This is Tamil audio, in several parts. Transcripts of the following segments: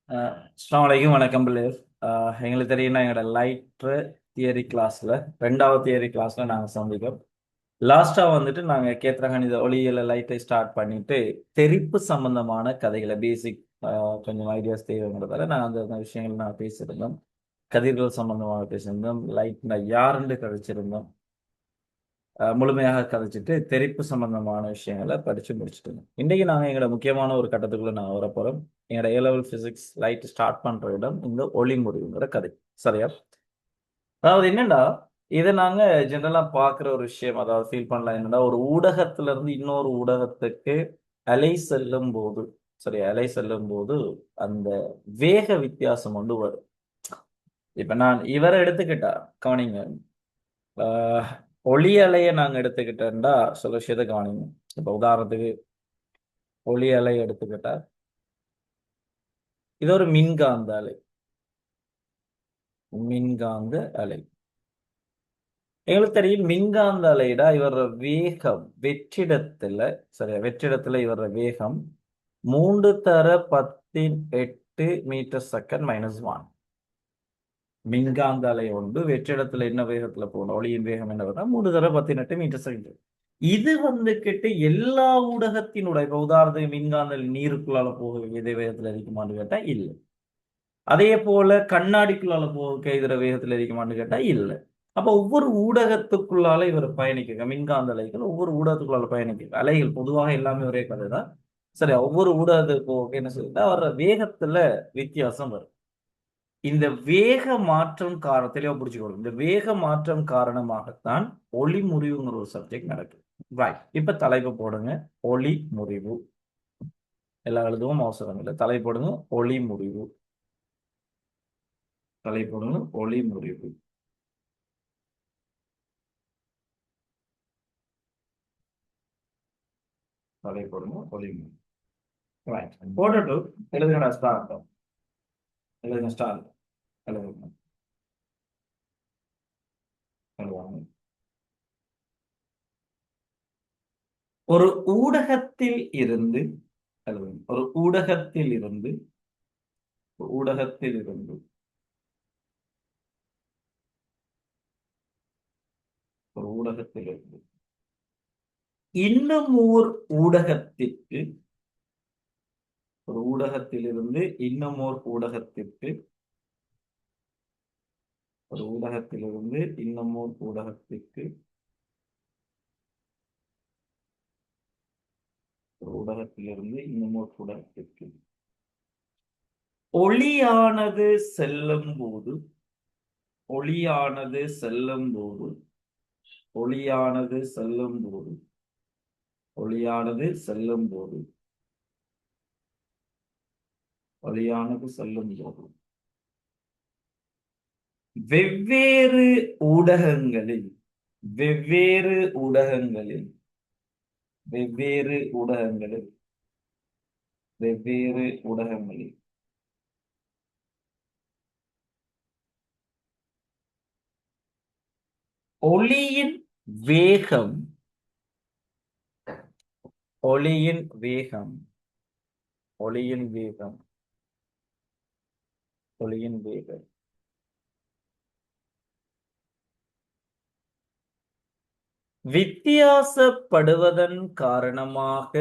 அஸ்ஸலாமு அலைக்கும் வணக்கம் பிள்ளைகள். எங்களுக்கு தெரியும்னா எங்களோட லைட்ரு தியரி கிளாஸில் ரெண்டாவது தியரி கிளாஸில் நாங்கள் சந்திக்கிறோம். லாஸ்ட்டாக வந்துட்டு நாங்கள் கேத்திர கணித ஒளியியல் லைட்டை ஸ்டார்ட் பண்ணிட்டு தெரிப்பு சம்பந்தமான கதைகளை பேசிக் கொஞ்சம் ஐடியாஸ் தேவைங்கிறதால நாங்கள் அந்த விஷயங்கள் நான் பேசியிருந்தோம். கதிர்கள் சம்பந்தமாக பேசியிருந்தோம். லைட்னா யாருன்னு கழிச்சிருந்தோம். முழுமையாக கதைச்சிட்டு தெரிப்பு சம்பந்தமான விஷயங்களை படித்து முடிச்சுட்டு இன்றைக்கி நாங்கள் எங்களோட முக்கியமான ஒரு கட்டத்துக்குள்ளே நாங்கள் வரப்போகிறோம். எங்களோட ஏ-லெவல் ஃபிசிக்ஸ் லைட் ஸ்டார்ட் பண்ணுற இடம் இந்த ஒளி முறிவுங்கிற கதை. சரியா? அதாவது என்னன்னா, இதை நாங்கள் ஜென்ரலாக பார்க்குற ஒரு விஷயம், அதாவது ஃபீல் பண்ணலாம் என்னன்னா, ஒரு ஊடகத்திலிருந்து இன்னொரு ஊடகத்துக்கு அலை செல்லும் போது, சரி, அலை செல்லும் போது அந்த வேக வித்தியாசம் கொண்டு வரும். இப்போ நான் இவரை எடுத்துக்கிட்டா கவனிங்க. ஆஹ் ஒளி அலையை நாங்கள் எடுத்துக்கிட்டோம்னா சில விஷயத்தை கவனிங்க. இப்போ உதாரணத்துக்கு ஒளி அலை எடுத்துக்கிட்டா இது ஒரு மின்காந்த அலை. மின்காந்த அலை எங்களுக்கு தெரியும். மின்காந்த அலைடா இவர வேகம் வெற்றிடத்துல, சரியா, வெற்றிடத்துல இவர வேகம் 3 × 10⁸ மீட்டர் செகண்ட் -1. மின்காந்த அலை ஒன்று வெற்றிடத்துல என்ன வேகத்துல போகணும், ஒளியின் வேகம் என்ன வரும், 3 × 10⁸ மீட்டர் செகண்ட். இது வந்துகிட்டு எல்லா ஊடகத்தினுடைய, இப்ப உதாரணத்துக்கு மின்காந்த நீருக்குள்ளால போக இதே வேகத்துல இருக்குமான்னு கேட்டா இல்லை. அதே போல கண்ணாடிக்குள்ளால போக இதர வேகத்துல இருக்குமான்னு கேட்டா இல்லை. அப்ப ஒவ்வொரு ஊடகத்துக்குள்ளால இவர் பயணிக்க மின்காந்த அலைகள் ஒவ்வொரு ஊடகத்துக்குள்ளால பயணிக்க அலைகள் பொதுவாக எல்லாமே ஒரே கதை தான். சரியா? ஒவ்வொரு ஊடகத்துக்கு போக என்ன சொல்லிட்டா வர்ற வேகத்துல வித்தியாசம் வரும். இந்த வேக மாற்றம் தெளிவா புரிச்சுக்கணும். இந்த வேக மாற்றம் காரணமாகத்தான் ஒளி முறிவுங்கிற ஒரு சப்ஜெக்ட் நடக்குது. ரைட். இப்ப தலைப்பு போடுங்க, ஒளி முறிவு. எல்லா எழுதுவும் அவசரம் இல்லை. தலை போடுங்க, ஒளி முறிவு. தலை போடுங்க, ஒளி முறிவு. தலை போடுங்க, ஒளி முறிவு. ரைட். போட்டுட்டு எழுதுங்கடா ஸ்டார்ட். எழுதுங்க ஸ்டார்ட். எழுதுங்க. எழுதுவாங்க. ஒரு ஊடகத்தில் இருந்து எழுதுங்க. ஒரு ஊடகத்தில் இருந்து ஊடகத்தில் இருந்து ஒரு ஊடகத்தில் இருந்து இன்னும் ஓர் ஊடகத்திற்கு, ஒரு ஊடகத்திலிருந்து இன்னும் ஓர் ஊடகத்திற்கு, ஒரு ஊடகத்திலிருந்து இன்னும் ஓர் ஊடகத்திற்கு, ஒரு ஊடகத்திலிருந்து இன்னும் ஓர் ஊடகத்திற்கு ஒளியானது செல்லும் போது, ஒளியானது செல்லும் போது, ஒளியானது செல்லும் போது, ஒளியானது செல்லும் போது, ஒளியானது செல்லும் போது வெவ்வேறு ஊடகங்களில், வெவ்வேறு ஊடகங்களில், வெவ்வேறு ஊடகங்களில், வெவ்வேறு ஊடகங்களில் ஒளியின் வேகம், ஒளியின் வேகம், ஒளியின் வேகம், ஒளியின் வேகம் வித்தியாசப்படுவதன் காரணமாக,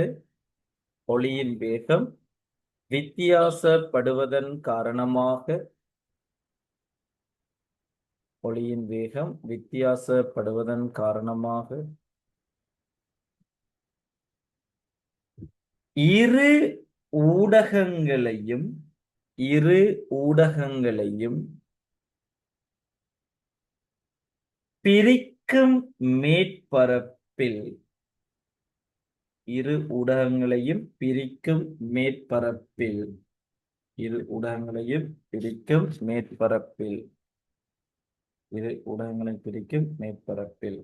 ஒளியின் வேகம் வித்தியாசப்படுவதன் காரணமாக, ஒளியின் வேகம் வித்தியாசப்படுவதன் காரணமாக இரு ஊடகங்களையும், இரு ஊடகங்களையும் பிரிக்கும் மேற்பரப்பில், இரு ஊடகங்களையும் பிரிக்கும் மேற்பரப்பில், இரு ஊடகங்களையும் பிரிக்கும் மேற்பரப்பில், இரு ஊடகங்களை பிரிக்கும் மேற்பரப்பில்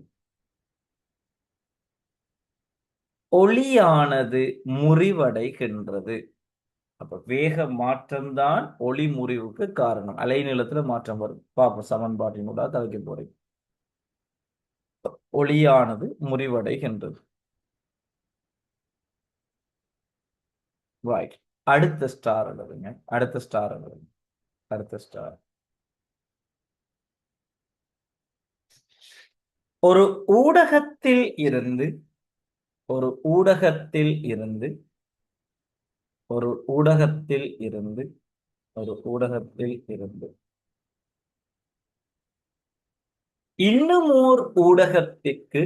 ஒளியானது முறிவடைகின்றது. அப்ப வேக மாற்றம்தான் ஒளி முறிவுக்கு காரணம். அலைநீளத்துல மாற்றம் வரும். பார்ப்போம் சமன்பாட்டினூடாக கதைக்க போறேன். ஒளியானது முறிவடைகின்றது. ரைட். அடுத்த ஸ்டார் எழுதுங்க. அடுத்த ஸ்டார் எழுதுங்க. அடுத்த ஸ்டார். ஒரு ஊடகத்தில் இருந்து ஒரு ஊடகத்தில் இருந்து ஒரு ஊடகத்தில் இருந்து ஒரு ஊடகத்தில் இருந்து இன்னும் ஓர் ஊடகத்திற்கு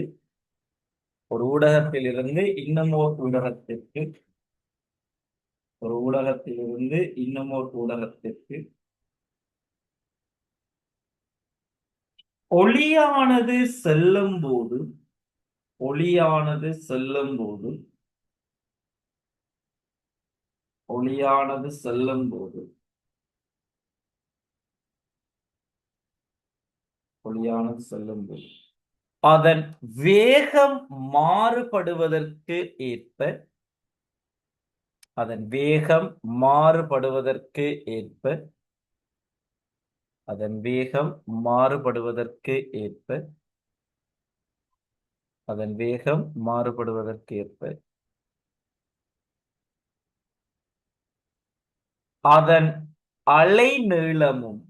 ஒரு ஊடகத்தில் இருந்து இன்னும் ஓர் ஊடகத்திற்கு ஒரு ஊடகத்திலிருந்து இன்னும் ஓர் ஊடகத்திற்கு ஒளியானது செல்லும் போது ஒளியானது செல்லும் போது ஒளியானது செல்லும் போது ஒளியானது செல்லும் போது அதன் வேகம் மாறுபடுவதற்கு ஏற்ப அதன் வேகம் மாறுபடுவதற்கு ஏற்ப அதன் வேகம் மாறுபடுவதற்கு ஏற்ப அதன் வேகம் மாறுபடுவதற்கு ஏற்ப அதன் அலை நீளமும்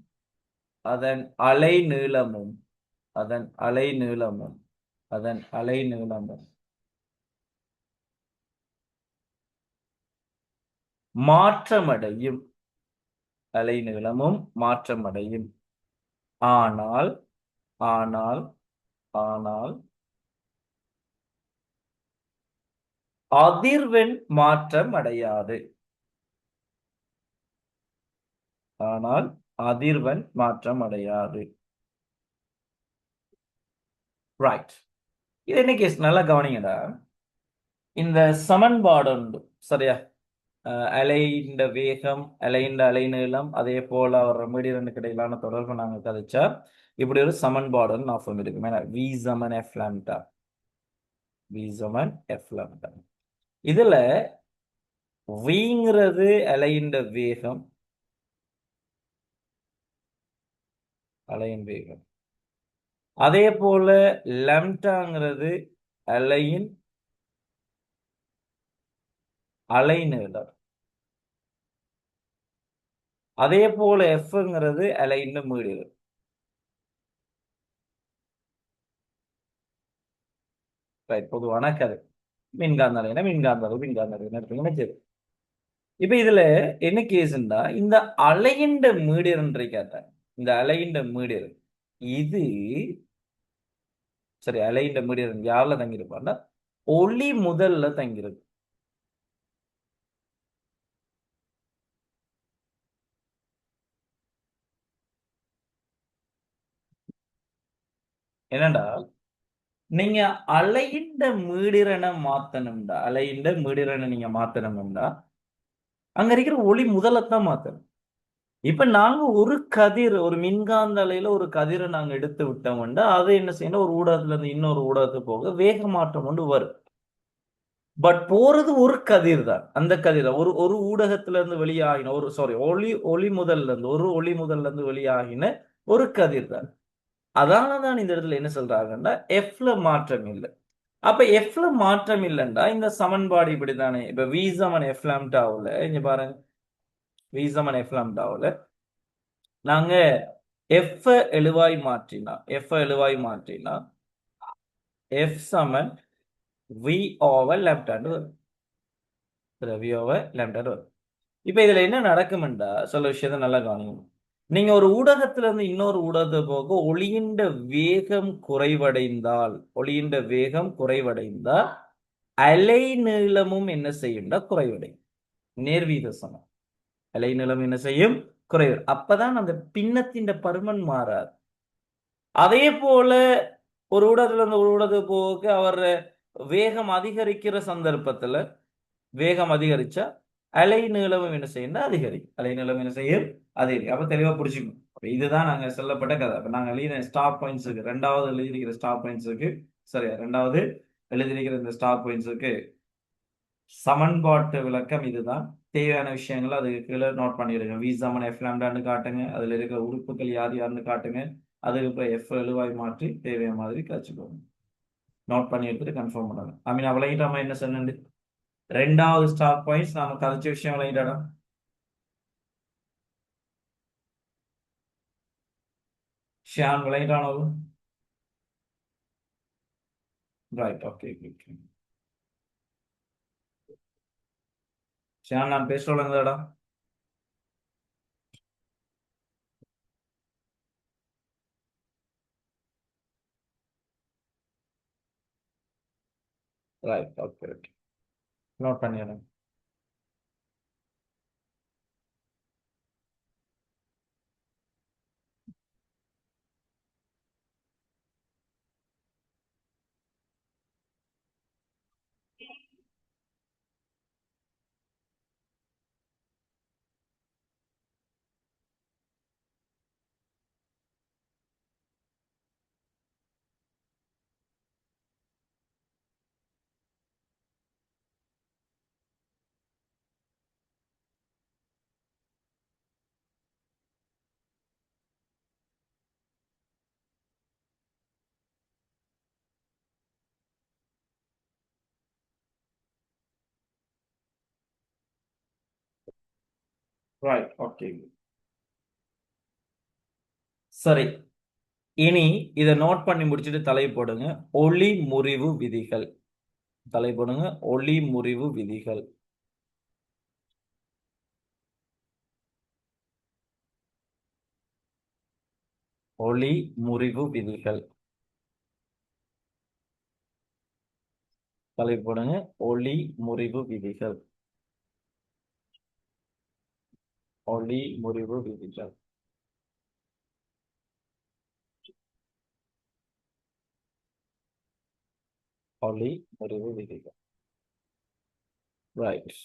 அதன் அலை நீளமும் அதன் அலை நீளமும் அதன் அலை நீளமும் மாற்றமடையும். அலை நீளமும் மாற்றமடையும். ஆனால் ஆனால் ஆனால் அதிர்வெண் மாற்றம் அடையாது. ஆனால் அதிர்வெண் மாற்றம் அடையாது. ரைட். இது என்ன கேஸ்? நல்லா கவனிங்கடா. இந்த சமன்பாடு உண்டு சரியா? அலையின் வேகம், அலையின் அலைநீளம், அதே போல ஒரு மீடியனுக்கு இடையிலான தொடர்பு நாங்க கதைச்சா இப்படி ஒரு சமன்பாடு நான் ஃபார்ம் இருக்கும். வி சமன் எஃப் லாம்டா, வி சமன் எஃப் லாம்டா. இதுல விங்கிறது அலையின் வேகம், அலையின் வேகம். அதே போல லாம்டாங்கிறது அலையின் அலைநீளம். அதே போல எஃப்ங்கிறது அலையின் மீடியம். ரைட். பொதுவான கதை மின்காந்த அலைனா மின்காந்த அளவு மின்காந்த அளவு. இப்ப இதுல என்ன கேஸ்ண்டா, இந்த அலையின் மீடியம் கேட்டாங்க. இந்த அலையின் மீடியம் இது சரி, அலையின் மீடியம் யாருல தங்கியிருப்பான்னா ஒளி முதல்ல தங்கியிருக்கு. என்னடா, நீங்க அலையின் மீடியனை மாத்தணும்டா, அலையின் மீடியனை நீங்க மாத்தணும்டா அங்க இருக்கிற ஒளி முதலத்தான் மாத்தணும். இப்ப நாங்க ஒரு கதிர், ஒரு மின்காந்த அலையில ஒரு கதிரை நாங்க எடுத்து விட்டோம்னா அதை என்ன செய்யணும், ஒரு ஊடகத்துல இருந்து இன்னொரு ஊடகத்துக்கு போக வேக மாற்றம் கொண்டு வரும். பட் போறது ஒரு கதிர் தான். அந்த கதிர் ஒரு ஒரு ஊடகத்துல இருந்து வெளியாகின ஒரு ஒளி முதல்ல இருந்து வெளியாகின ஒரு கதிர் தான். அதனாலதான் இந்த இடத்துல என்ன சொல்றாங்கன்னா எஃப்ல மாற்றம் இல்லை. அப்ப எஃப்ல மாற்றம் இல்லைன்னா இந்த சமன்பாடு இப்படித்தானே. இப்ப வி சமன் எஃப் லாம்டாவுல இங்க பாருங்க, வி சமன் எஃப் லாம்டாவுல நாங்க எஃப் எழுவாய் மாற்றினா எஃப் சமன் வி ஓவர் லாம்டான்னு வரும். வி ஓவர் லாம்டான்னு வரும். இப்ப இதுல என்ன நடக்கும்டா, சொல்ல விஷயத்த நல்லா கவனிக்கணும். நீங்க ஒரு ஊடகத்துல இருந்து இன்னொரு ஊடகத்தை போக ஒளியின் வேகம் குறைவடைந்தால் அலை நீளமும் என்ன செய்யும்டா, குறைவடையும். நேர்வீத சமம். அலை நீளம் என்ன செய்யும், குறைவு. அப்பதான் அந்த பின்னத்தின் பருமன் மாறாது. அதே போல ஒரு ஊடகத்துல இருந்து ஒரு ஊடகத்துக்கு போக அவர் வேகம் அதிகரிக்கிற சந்தர்ப்பத்துல வேகம் அதிகரிச்சா அலை நீளமும் என்ன செய்யும், அதிகரிக்கும். அலை நீளம் என்ன செய்யும், அதிகரிக்கும். அப்ப தெளிவா புரிச்சுக்கணும். இதுதான் நாங்க சொல்லப்பட்ட கதை. அப்ப நாங்க எழுதின ஸ்டாப் பாயிண்ட்ஸுக்கு, ரெண்டாவது எழுதியிருக்கிற ஸ்டாப் பாயிண்ட்ஸுக்கு சரியா, ரெண்டாவது எழுதியிருக்கிற இந்த ஸ்டாப் பாயிண்ட்ஸுக்கு சமன்பாட்டு விளக்கம் இதுதான். தேவையான விஷயங்கள் அதுக்கு கீழே நோட் பண்ணிடுங்க. வி சமன் எஃப் லாம்டான்னு காட்டுங்க, அதுல இருக்கிற உறுப்புகள் யார் யாருன்னு காட்டுங்க, அதுக்கப்புறம் எஃப் எழுவாய் மாற்றி தேவையான மாதிரி காய்ச்சிக்கோங்க. நோட் பண்ணி எடுத்துட்டு கன்ஃபார்ம் பண்ணணும். ஐ மீன் அவ்வளோ என்ன சொன்னது ரெண்டாவது ஸ்டார் பாயிண்ட்ஸ் நாம கதைச்ச விஷயம் விளையாடா. ஷியான் விளையாடானோ. Right, okay okay. ஷியான் நான் பேசுறோம்லங்கடா. Right, okay okay. நோட் பண்ணிடுறேன். Right, okay. சரி, இனி இதை நோட் பண்ணி முடிச்சுட்டு தலை போடுங்க. ஒளி முறிவு விதிகள். தலை போடுங்க. ஒளி முறிவு விதிகள். ஒளி முறிவு விதிகள். தலை போடுங்க. ஒளி முறிவு விதிகள். ஒளி முறிவு விதிகள். ஒளி முறிவு விதிகள். ரைட்.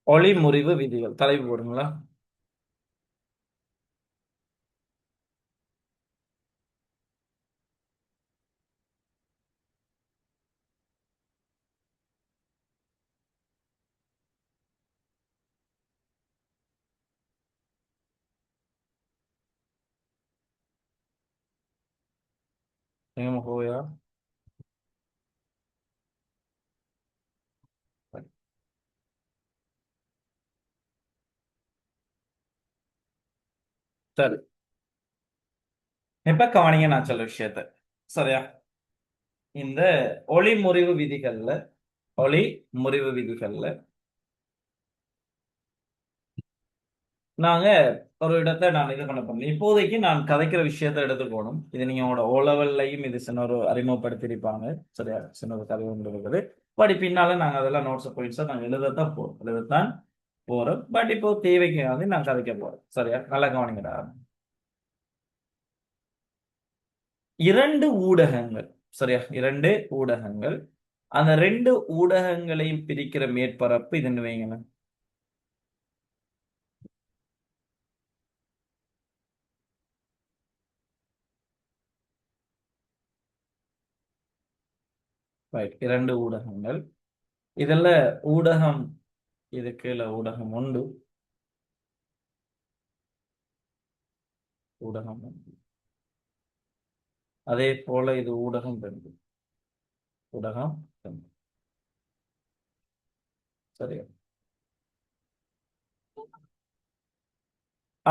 ஒளி முறிவு விதிகள். தலைப்பு போடுங்களா. எங்க போயா. சரி, இப்ப கவனிங்க நான் சொல்ல விஷயத்த. சரியா. இந்த ஒளி முறிவு விதிகள்ல ஒளி முறிவு விதிகள்ல நாங்க ஒரு இடத்தை நான் இது பண்ண போறேன். இப்போதைக்கு நான் கதைக்கிற விஷயத்தை எடுத்துக்கணும். இது நீங்க உங்களோட ஓ லெவல்லையும் இது சின்ன ஒரு அறிமுகப்படுத்தியிருப்பாங்க. சரியா, சின்ன ஒரு கதை ஒன்று இருக்குது. பட் பின்னால நாங்க அதெல்லாம் நோட்ஸ் பாயிண்ட்ஸா நாங்க எழுதத்தான் போறோம். பட் இப்போ தேவைக்கு வந்து நான் கதைக்க போறேன். சரியா, நல்லா கவனிங்கடா. இரண்டு ஊடகங்கள். சரியா, இரண்டு ஊடகங்கள். அந்த ரெண்டு ஊடகங்களையும் பிரிக்கிற மேற்பரப்பு இதுன்னு வைங்க. ரைட், இரண்டு ஊடகங்கள். இதுல ஊடகம், இது கீழே ஊடகம் உண்டு. ஊடகம் ஒன்று. அதே போல இது ஊடகம் ரெண்டு. ஊடகம் ரெண்டு. சரியா.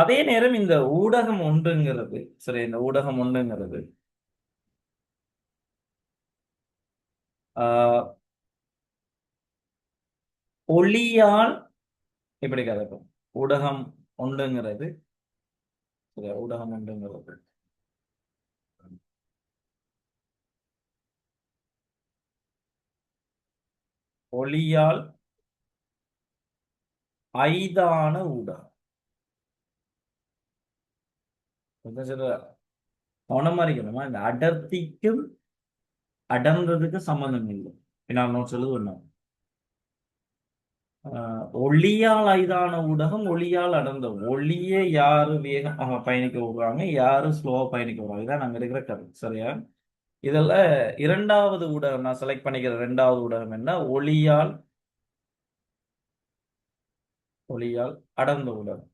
அதே நேரம் இந்த ஊடகம் ஒன்றுங்கிறது, சரி, இந்த ஊடகம் ஒன்றுங்கிறது ஆஹ் ஒளியால் இப்படி கதைக்கும். ஊடகம் ஒன்றுங்கிறது, சரியா, ஊடகம் ஒன்றுங்கிறது ஒளியால் ஐதான ஊடகம். என்ன சொல்ற? கவனமா இருக்கணுமா? இந்த அடர்த்திக்கும் அடர்ந்ததுக்கு சம்பந்தம் இல்லை. நான் சொல்லுது ஒண்ணு. ஒளியால் ஐதான ஊடகம், ஒளியால் அடர்ந்த ஒளியை யாரு வேகமாக பயணிக்க விடுறாங்க, யாரு ஸ்லோவா பயணிக்க விடுறாங்க, இதான் நாங்க இருக்கிற கருத்து. சரியா? இதுல இரண்டாவது ஊடகம் நான் செலக்ட் பண்ணிக்கிற இரண்டாவது ஊடகம் என்ன? ஒளியால் அடர்ந்த ஊடகம்.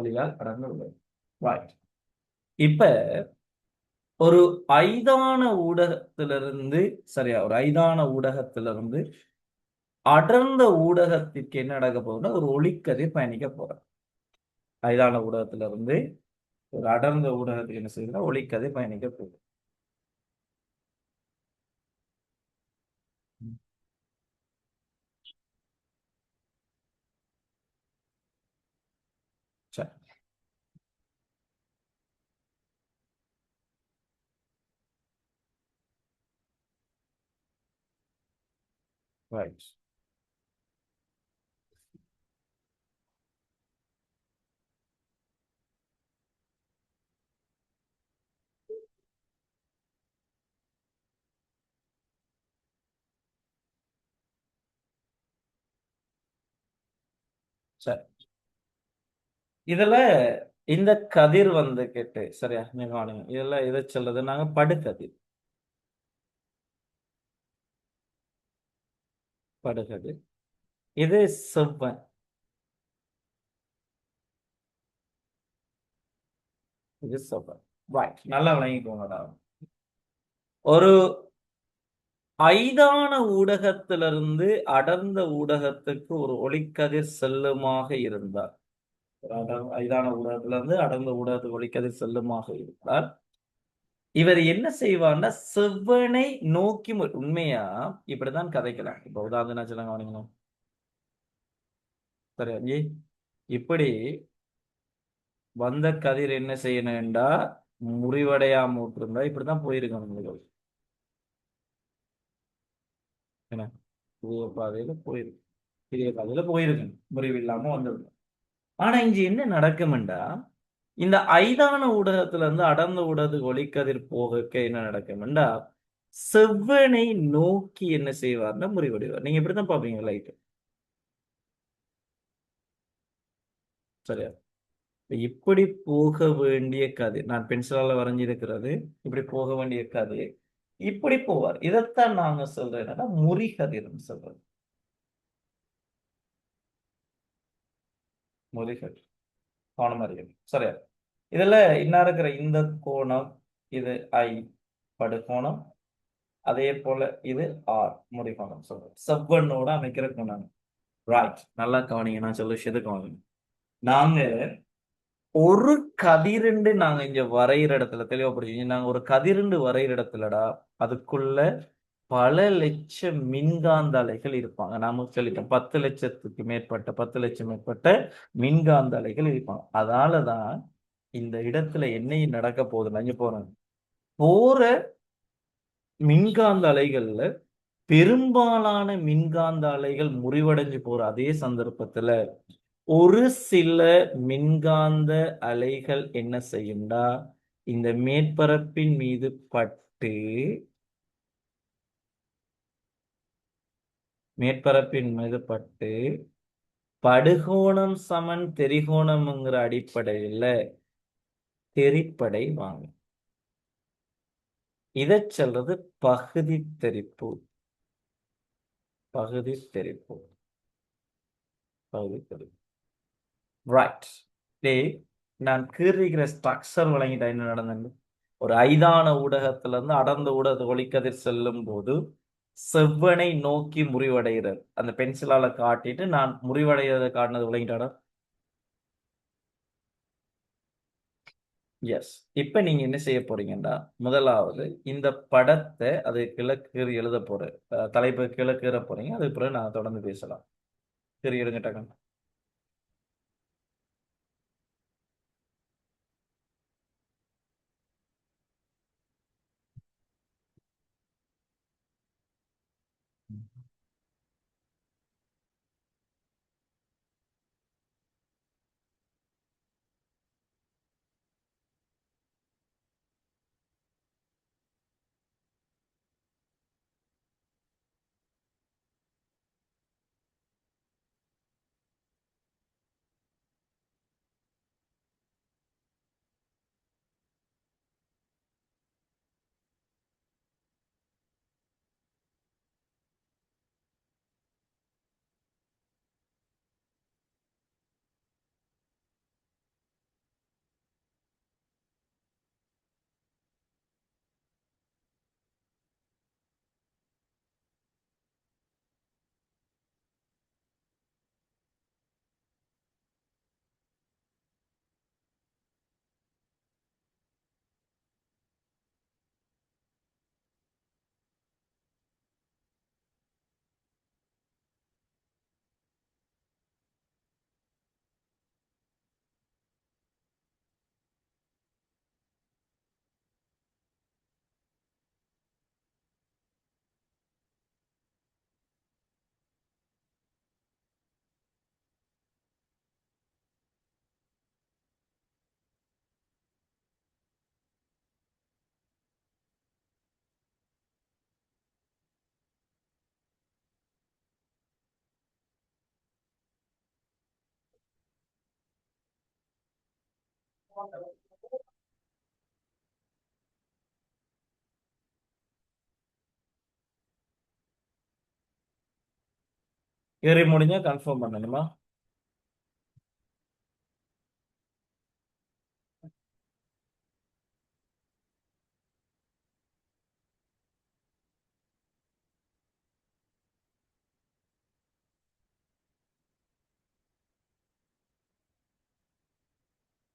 ஒளியால் அடர்ந்த ஊடகம். ரைட். இப்ப ஒரு ஐதான ஊடகத்திலிருந்து, சரியா, ஒரு ஐதான ஊடகத்திலிருந்து அடர்ந்த ஊடகத்திற்கு என்ன நடக்க போகுதுன்னா, ஒரு ஒளிக்கதிர் பயணிக்க போறேன். ஐதான ஊடகத்திலிருந்து ஒரு அடர்ந்த ஊடகத்துக்கு என்ன செய்யுதுன்னா, ஒளிக்கதிர் பயணிக்க போகுது. சரி. ரைட். சரி. இதுல இந்த கதிர் வந்து கேட்டு, சரியா, நீங்க கவனிங்க. இதுல எதை சொல்றது? நாங்க படுகதிர். படுகதிர். இது செவ்வன். இது செவ்வன். ரைட். நல்லா விளங்கிக்கோங்கடா. ஒரு ஐதான ஊடகத்திலிருந்து அடர்ந்த ஊடகத்துக்கு ஒரு ஒளிக்கதிர் செல்லுமாக இருந்தால், ஐதான ஊடகத்திலிருந்து அடர்ந்த ஊடகத்துக்கு ஒளிக்கதிர் செல்லுமாக இருந்தால், இவர் என்ன செய்வார்னா செவ்வனை நோக்கி உண்மையா இப்படிதான் கதைக்கலாம். இப்ப உதாரணம் சொல்லுங்க, கவனிக்கணும். சரியா ஜி? இப்படி வந்த கதிர் என்ன செய்யணும்டா, முறிவடையாம விட்டுருந்தா இப்படிதான் போயிருக்கணும் உங்களுக்கு. என்ன? புதிய பாதையில போயிருக்கு. புதிய பாதையில போயிருக்கணும், முறிவு இல்லாம வந்துடும். ஆனா இங்க என்ன நடக்கும்டா, இந்த ஐதான ஊடகத்துல இருந்து அடர்ந்த ஊடகத்துக்கு ஒளிக்கதிர் போக என்ன நடக்கும்டா, செவ்வனை நோக்கி என்ன செய்வார்னா முறிவடைவார். நீங்க இப்படித்தான் பாப்பீங்க லைட். சரியா? இப்படி போக வேண்டிய கதிர், நான் பென்சிலால வரைஞ்சிருக்கிறது, இப்படி போக வேண்டிய கதிர் இப்படி போவார். இதைத்தான் நாங்க சொல்றோம் என்னன்னா முறிகதிர்னு சொல்றோம். முறிகதிர். கவனமா இருக்கணும். சரியா? இதுல என்ன இருக்கிற இந்த கோணம், இது ஐ படுகோணம், அதே போல இது ஆர் முடிகோணம் சொல்றோம். செவ்வனோட அமைக்கிற கோணம். ரைட். நல்லா கவனிங்க, நான் சொல்ல விஷயத்தை கவனிங்க. நாங்க ஒரு கதிருண்டு நாங்க இங்க வரைகிற இடத்துல தெளிவா புரியுங்க. நாங்க ஒரு கதிருண்டு வரைகிற இடத்துலடா, அதுக்குள்ள பல லட்சம் மின்காந்த அலைகள் இருப்பாங்க. நாம சொல்லிட்டோம் 10 லட்சத்துக்கு மேற்பட்ட 10 லட்சம் மேற்பட்ட மின்காந்த அலைகள் இருப்பாங்க. அதனாலதான் இந்த இடத்துல என்ன நடக்க போகுதுன்னா, இங்க போறேன், போற மின்காந்த அலைகள்ல பெரும்பாலான மின்காந்த அலைகள் முறிவடைஞ்சு போற அதே சந்தர்ப்பத்துல ஒரு சில மின்காந்த அலைகள் என்ன செய்யும்டா, இந்த மேற்பரப்பின் மீது பட்டு, மேற்பரப்பின் மீது பட்டு படுகோணம் சமன் தெரிகோணம்ங்கிற அடிப்படையில தெரிப்படை வாங்க. இதை சொல்றது பகுதி தெரிப்பு. பகுதி தெரிப்பு. பகுதி தெரிப்பு. ரைட். டேய், நான் கீறிக்கிற ஸ்ட்ரக்சர் வழங்கிட்டா என்ன நடந்தது? ஒரு ஐதான ஊடகத்துல இருந்து அடர்ந்த ஊடகத்தை ஒளிக்கதிர் செல்லும் போது செவ்வனை நோக்கி முறிவடைகிறது. அந்த பென்சிலால காட்டிட்டு நான் முறிவடைகிறத காட்டினது விளங்கிட்டாடா? எஸ். இப்ப நீங்க என்ன செய்ய போறீங்கன்னா, முதலாவது இந்த படத்தை அது கிழக்கு எழுத போறேன். தலைப்பு கிழக்கு போறீங்க. அதுக்கு பிறகு நான் தொடர்ந்து பேசலாம். சரி, எடுங்க டக்குனு. ஏறி முடிஞ்சா கன்ஃபார்ம் பண்ணணுமா?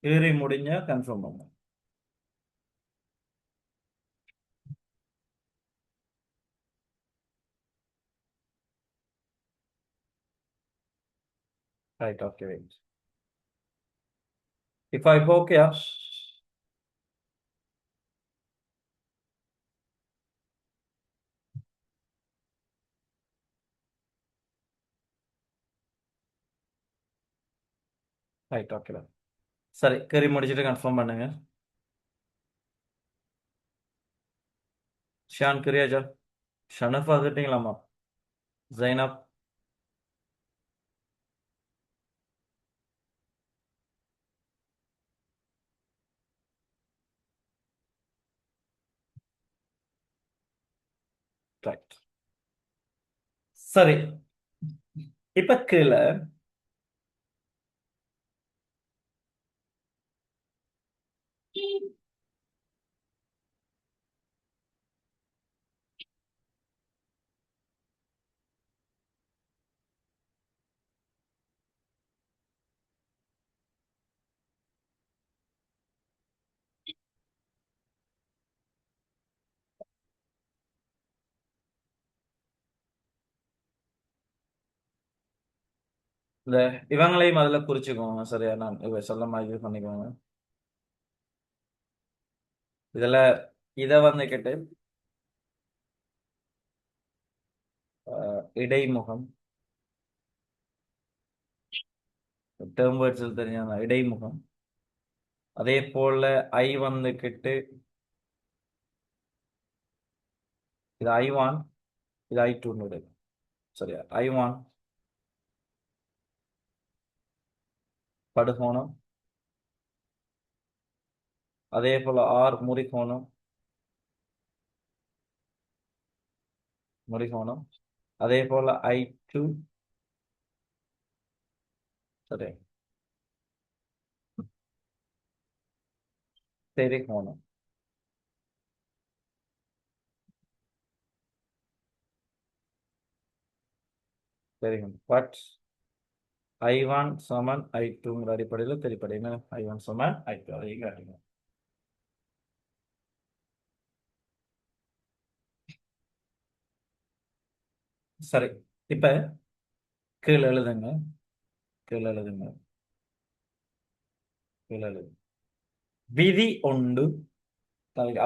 ஏறி முடிஞ்சா கன்ஃபார்ம் பண்ணணும். Right, okay, wait. இப்போ ஓகேயா? Right, okay. சரி, கறி முடிச்சிட்டு கன்ஃபார்ம் பண்ணுங்க. ஷான் கரியாஜா, ஷனஃப் ஆகிட்டீங்களாமா? ஜைனப், ரைட். சரி, இப்ப கீழே இந்த இவங்களையும் அதில் குறிச்சுக்கோங்க. சரியா? நான் இவ சொல்ல மாதிரி இது பண்ணிக்கோங்க. இதுல இதை வந்துக்கிட்டு இடைமுகம், டேர்ம் வேர்ட்ஸில் தெரிஞ்ச இடைமுகம். அதே போல ஐ வந்துக்கிட்டு இது I1, இது I2. சரியா? I1 படுகோணம், அதே போல R முறிகோணம், முறிகோணம். அதே போல I2, சரி, தெறிகோணம். தெறிகோணம். பட் I1 சமன் I2ங்கிற அடிப்படையில் தெரிப்படையின I1 சமன் I2 அதையும் காட்டுங்க. சரி, இப்ப கீழே எழுதுங்க. கீழே எழுதுங்க. கீழே எழுதுங்க. விதி ஒன்று,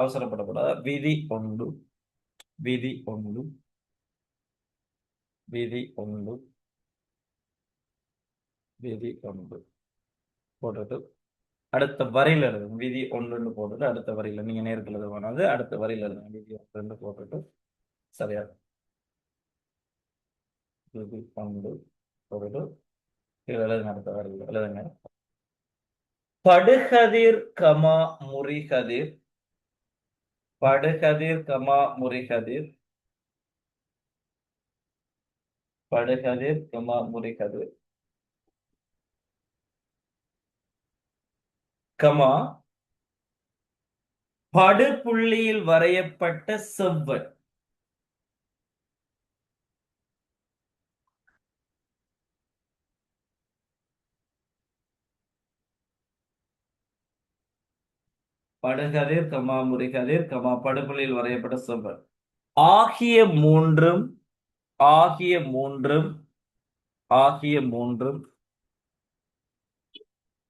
அவசரப்படக்கூடாது. விதி ஒன்று, விதி ஒன்று. விதி ஒன்று, விதி ஒன்று போட்டுட்டு அடுத்த வரியில எழுதுங்க. விதி ஒன்றுன்னு போட்டுட்டு அடுத்த வரியில நீங்க நேருக்கு எழுத வேணாது, அடுத்த வரியில எழுதுங்க. விதி ஒன்று போட்டுட்டு சரியா விதி ஒன்று போட்டுட்டு கீழே எழுதுங்க. அடுத்த வரியில எழுதுங்க. படுகதிர் கமா முறிகதிர், படுகதிர் கமா முறிகதிர், படுகதிர் கமா முறிகதிர் கமா படுபுள்ளியில் வரையப்பட்ட செவ்வன். படுகதிர் கமா முறிகதிர் கமா படுபுள்ளியில் வரையப்பட்ட செவ்வன் ஆகிய மூன்றும், ஆகிய மூன்றும், ஆகிய மூன்றும்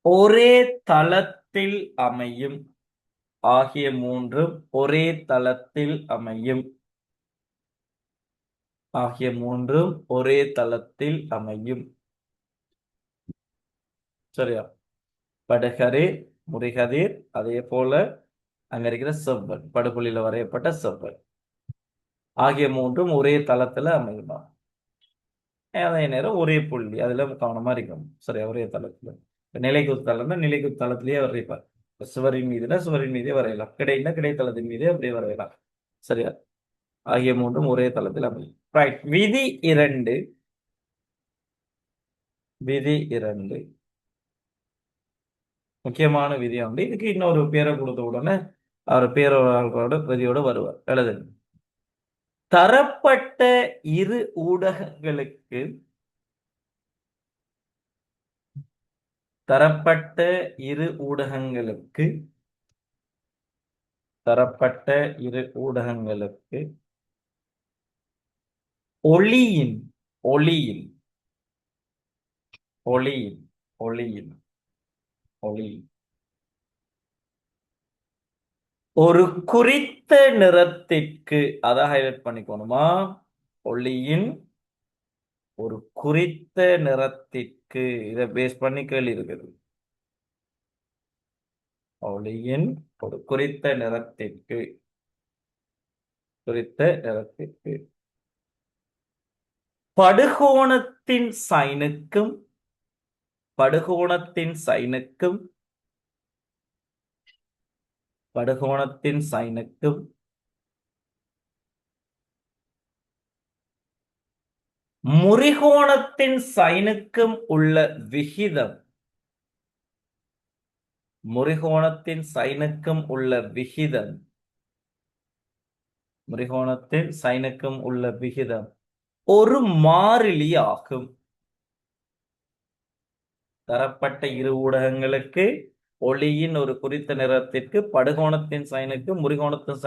ஒரே தளத்தில் அமையும், ஆகிய மூன்றும் ஒரே தளத்தில் அமையும், ஆகிய மூன்றும் ஒரே தளத்தில் அமையும். சரியா? படுகதிர், முறிகதிர், அதே போல அங்க இருக்கிற செவ்வன், படுபுள்ளியில வரையப்பட்ட செவ்வன் ஆகிய மூன்றும் ஒரே தளத்துல அமையுமா. அதே நேரம் ஒரே புள்ளி, அதுல கவனமா இருக்கணும். சரியா? ஒரே தளத்துல நிலைக்குத்து தளம்னா நிலைக்குத்து தளத்திலேயே வரையப்பார். சுவரின் மீதுனா சுவரின் மீதே வரையலாம். கிடைன்னா கிடைத்தளத்தின் மீதே அப்படியே வரையலாம். சரியா? ஆகிய மூன்றும் ஒரே தளத்தில் அமையும். ரைட். விதி 2, விதி 2 முக்கியமான விதி உண்டு. இதுக்கு இன்னொரு பேரை கொடுத்த உடனே அவர் பேரோட விதியோட வருவார். எழுதுங்க. தரப்பட்ட இரு ஊடகங்களுக்கு, தரப்பட்ட இரு ஊடகங்களுக்கு, தரப்பட்ட இரு ஊடகங்களுக்கு ஒளியின், ஒளியின், ஒளியின், ஒளியின், ஒளியின் ஒரு குறித்த நிறத்திற்கு, அதை ஹைலைட் பண்ணிக்கணுமா, ஒளியின் ஒரு குறித்த நிறத்திற்கு, இதை பேஸ் பண்ணி கேள்வி இருக்குது. ஒளியின் ஒரு குறித்த நிறத்திற்கு, குறித்த நிறத்திற்கு படுகோணத்தின் சைனுக்கும், படுகோணத்தின் சைனுக்கும், படுகோணத்தின் சைனுக்கும் முறிகோணத்தின் சைனுக்கும் உள்ள விகிதம், முறிகோணத்தின் சைனுக்கும் உள்ள விகிதம், முறிகோணத்தின் சைனுக்கும் உள்ள விகிதம் ஒரு மாறிலி ஆகும். தரப்பட்ட இரு ஊடகங்களுக்கு ஒளியின் ஒரு குறித்த நிறத்திற்கு படுகோணத்தின் சைனுக்கும் முறிகோணத்தின்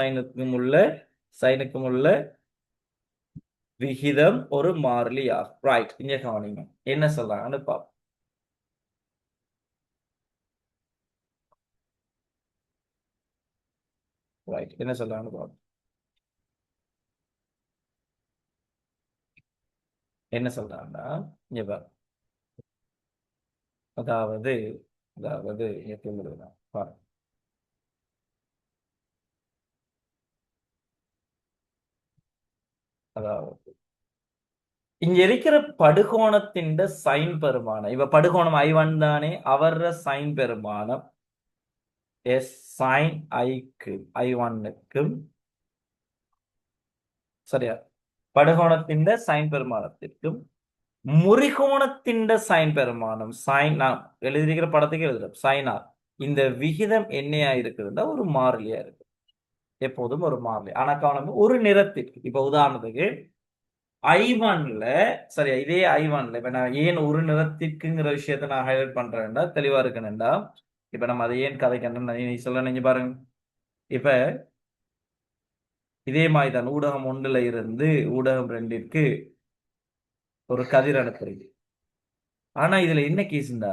சைனுக்கும் உள்ள விகிதம் ஒரு மாறிலி ஆகும். ரைட். இங்க கவனிங்க என்ன சொல்றாங்கன்னு பாப்போம். ரைட். என்ன சொல்றாங்கன்னு பாப்போம். என்ன சொல்றாங்கன்னா இங்க பாரு. அதாவது, அதாவது பாரு. அதாவது இங்க இருக்கிற படுகோணத்தின் சைன் பெருமானம், இப்ப படுகோணம் I1 தானே, அவர சைன் பெருமானம் எஸ் சைன் ஐக்கு I1க்கும், சரியா, படுகோணத்தின் சைன் பெருமானத்திற்கும் முறிகோணத்தின் சைன் பெருமானம், சைன் நான் எழுதியிருக்கிற படத்துக்கு எழுதுறோம் சைன் ஆர், இந்த விகிதம் என்னையா இருக்குதுன்னா ஒரு மாறிலியா இருக்கு, எப்போதும் ஒரு மாறிலி. ஆனா கவனம், ஒரு நிறத்திற்கு, இப்ப உதாரணத்துக்கு I1ல, சரியா, இதே I1ல இப்ப நான் ஏன் ஒரு நிறத்திற்குங்கிற விஷயத்த நான் ஹைலைட் பண்றேன்டா தெளிவா இருக்கணும்டா. இப்ப நம்ம அதை ஏன் கதைக்கணும் நீ சொல்ல நினைச்சு பாருங்க. இப்ப இதே மாதிரி தான் ஊடகம் 1ல இருந்து ஊடகம் 2ற்கு ஒரு கதிர் அனுப்புறீங்க. ஆனா இதுல என்ன கேஸ்ண்டா,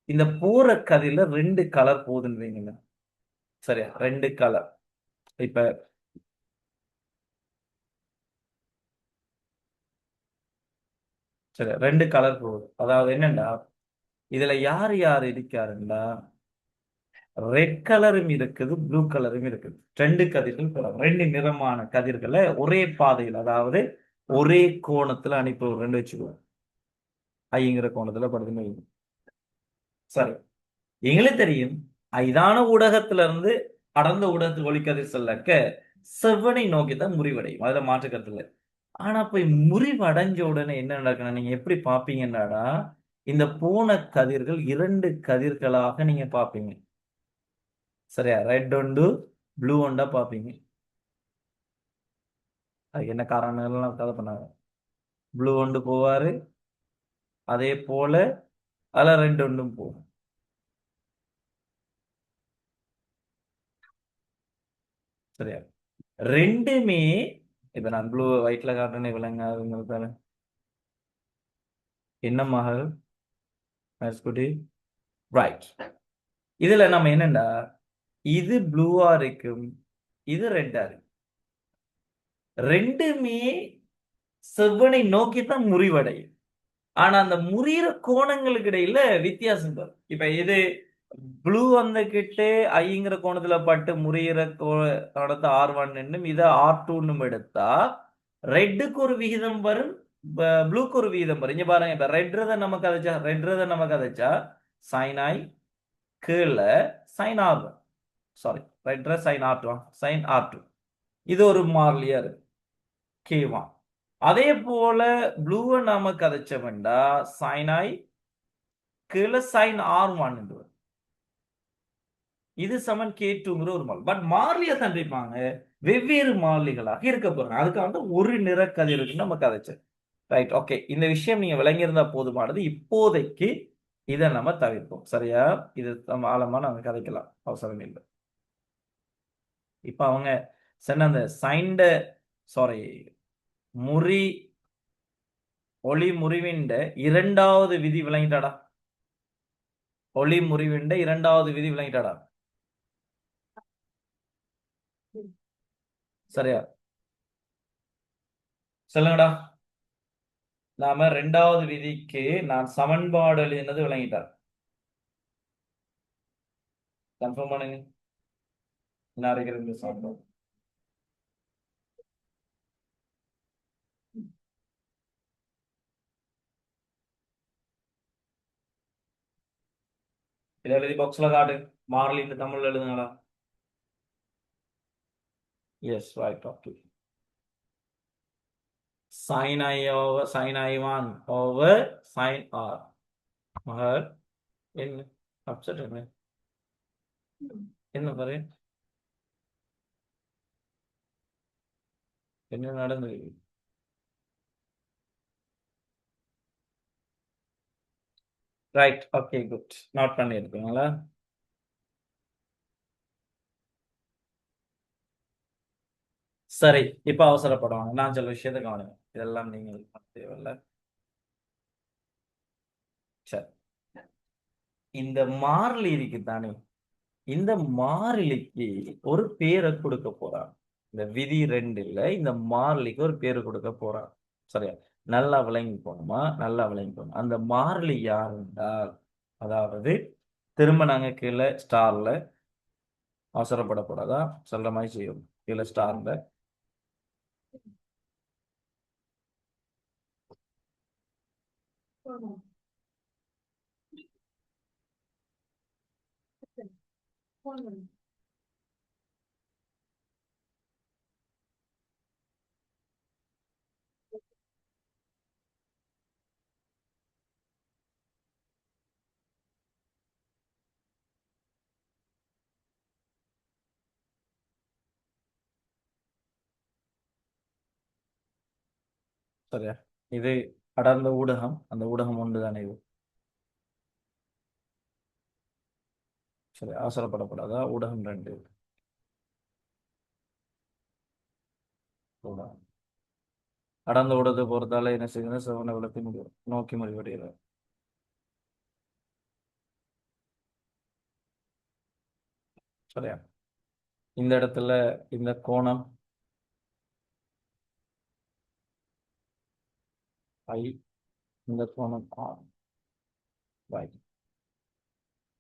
இந்த போற கதிர்ல 2 கலர் போகுதுன்றீங்க. சரியா, 2 கலர். இப்ப சரி, ரெண்டு கலர் போகுது. அதாவது என்னண்டா, இதுல யார் யார் இருக்காருண்டா, ரெட் கலரும் இருக்குது, ப்ளூ கலரும் இருக்குது. ரெண்டு கதிர்கள் போறாங்க. ரெண்டு நிறமான கதிர்களை ஒரே பாதையில், அதாவது ஒரே கோணத்துல அனுப்பி ரெண்டு வச்சுக்குவோம். ஐங்கிற கோணத்துல படுதுன்னு வைங்க. சரி, எங்களுக்கு தெரியும் இதான ஊடகத்துல இருந்து அடர்ந்த ஊடகத்துக்கு ஒளிக்கதிர் செல்லக்க செவ்வனை நோக்கி தான் முறிவடையும். அதுல மாற்று கருத்து இல்லை. ஆனா போய் முறிவடைஞ்ச உடனே என்ன நடக்கணும், நீங்க எப்படி பாப்பீங்கன்னாடா, இந்த போன கதிர்கள் இரண்டு கதிர்களாக நீங்க பாப்பீங்க. சரியா? ரெட் ஒன்று ப்ளூ ஒண்டா பாப்பீங்க. அதுக்கு என்ன காரணங்கள்லாம் கதை பண்ணாங்க. ப்ளூ ஒன்று போவாரு, அதே போல அதுல ரெண்டு ஒன்றும் போகும். சரியா? ரெண்டுமே இப்ப நான் ப்ளூ ஒயிட்ல காட்டுறேன்னு விளங்காதுங்க. என்ன மகள் குட்டி ரைட். இதுல நம்ம என்னண்டா, இது ப்ளூவா இருக்கும், இது ரெட்டா இருக்கு. ரெண்டுமே செவ்வனை நோக்கித்தான் முறிவடையும். ஆனா அந்த முறிகிற கோணங்களுக்கு இடையில வித்தியாசம் வரும். இப்ப இது ப்ளூ வந்துகிட்டு ஐங்கிற கோணத்துல பட்டு முறிகிற கோணத்தை R1 என்னும் இதை R2 எடுத்தா ரெட்டுக்கு ஒரு விகிதம் வரும், ப்ளூக்கு ஒரு விகிதம் வரும். இங்க பாருங்க, இப்ப ரெட் ரத நம்ம கதைச்சா sin I கீழே sin R1, sorry red sin R2, sin R2 இது ஒரு மாறிலியா இருக்கு K1. அதே போல ப்ளூவை நாம கதைச்சோம்டா sin I கீழே sin R1 இது சமன் K2ங்கிற ஒரு மாறிலி. பட் மாறிலியை தண்டிப்பாங்க வெவ்வேறு மாறிலிகளாக இருக்க போறாங்க. அதுக்காக ஒரு நிற கதிருக்கு நம்ம கதைச்சோம். Right, okay. இந்த விஷயம் நீங்க விளங்கியிருந்தா போதுமானது. இப்போதைக்கு இதை நம்ம தவிர்ப்போம். சரியா? இது நம்ம ஆழமா நம்ம கதைக்கலாம், அவசரம் இல்லை. இப்ப அவங்க சொன்ன அந்த சைன்ட சாரி முறி ஒளி முறிவிண்ட இரண்டாவது விதி விளங்கிட்டாடா. ஒளி முறிவிண்ட இரண்டாவது விதி விளங்கிட்டாடா. சரியா? சொல்லுங்கடா. நாம இரண்டாவது விதிக்கு நான் சமன்பாடு எழுதினது விளங்கிட்டார். கன்ஃபார்ம் பண்ணுங்க. என்ன இருக்கிறது சமன்பாடு? இதை எழுதி பாக்ஸ்ல காட்டு. மாறிலி தமிழ்ல எழுதுங்களா? Yes, right, okay. sin I over sin I1 over sin R. மகள் என்ன அப்செட் என்ன என்ன பாரு, என்ன நடந்தது? Right, okay, good. நோட் பண்ணி இருக்கீங்களா? சரி, இப்ப அவசரப்படுவாங்க. நான் சில விஷயத்தை கவனிங்க. இதெல்லாம் நீங்கள் தேவையில்ல. சரி, இந்த மாறிலி இருக்குதானே, இந்த மாறிலிக்கு ஒரு பேரை கொடுக்க போறான். இந்த விதி 2ல இந்த மாறிலிக்கு ஒரு பேரு கொடுக்க போறான். சரியா? நல்லா விளங்கி போகணுமா? நல்லா விளங்கி போகணும். அந்த மாறிலி யார் என்றால், அதாவது திரும்ப நாங்க கீழே ஸ்டார்ல அவசரப்படக்கூடாதா, சொல்ற மாதிரி செய்யும். கீழே ஸ்டார்ல சரியா? இது அடர்ந்த ஊடகம், அந்த ஊடகம் ஒன்று தானே இது. சரி, அவசரப்படக்கூடாதா? ஊடகம் 2 ஊடகம் அடர்ந்த ஊடகத்தை பொறுத்தால என்ன செய்யணும், செவனை விளக்கி முடியும் நோக்கி முடிவடைகிறது. சரியா? இந்த இடத்துல இந்த கோணம் I இந்த கோணம் right.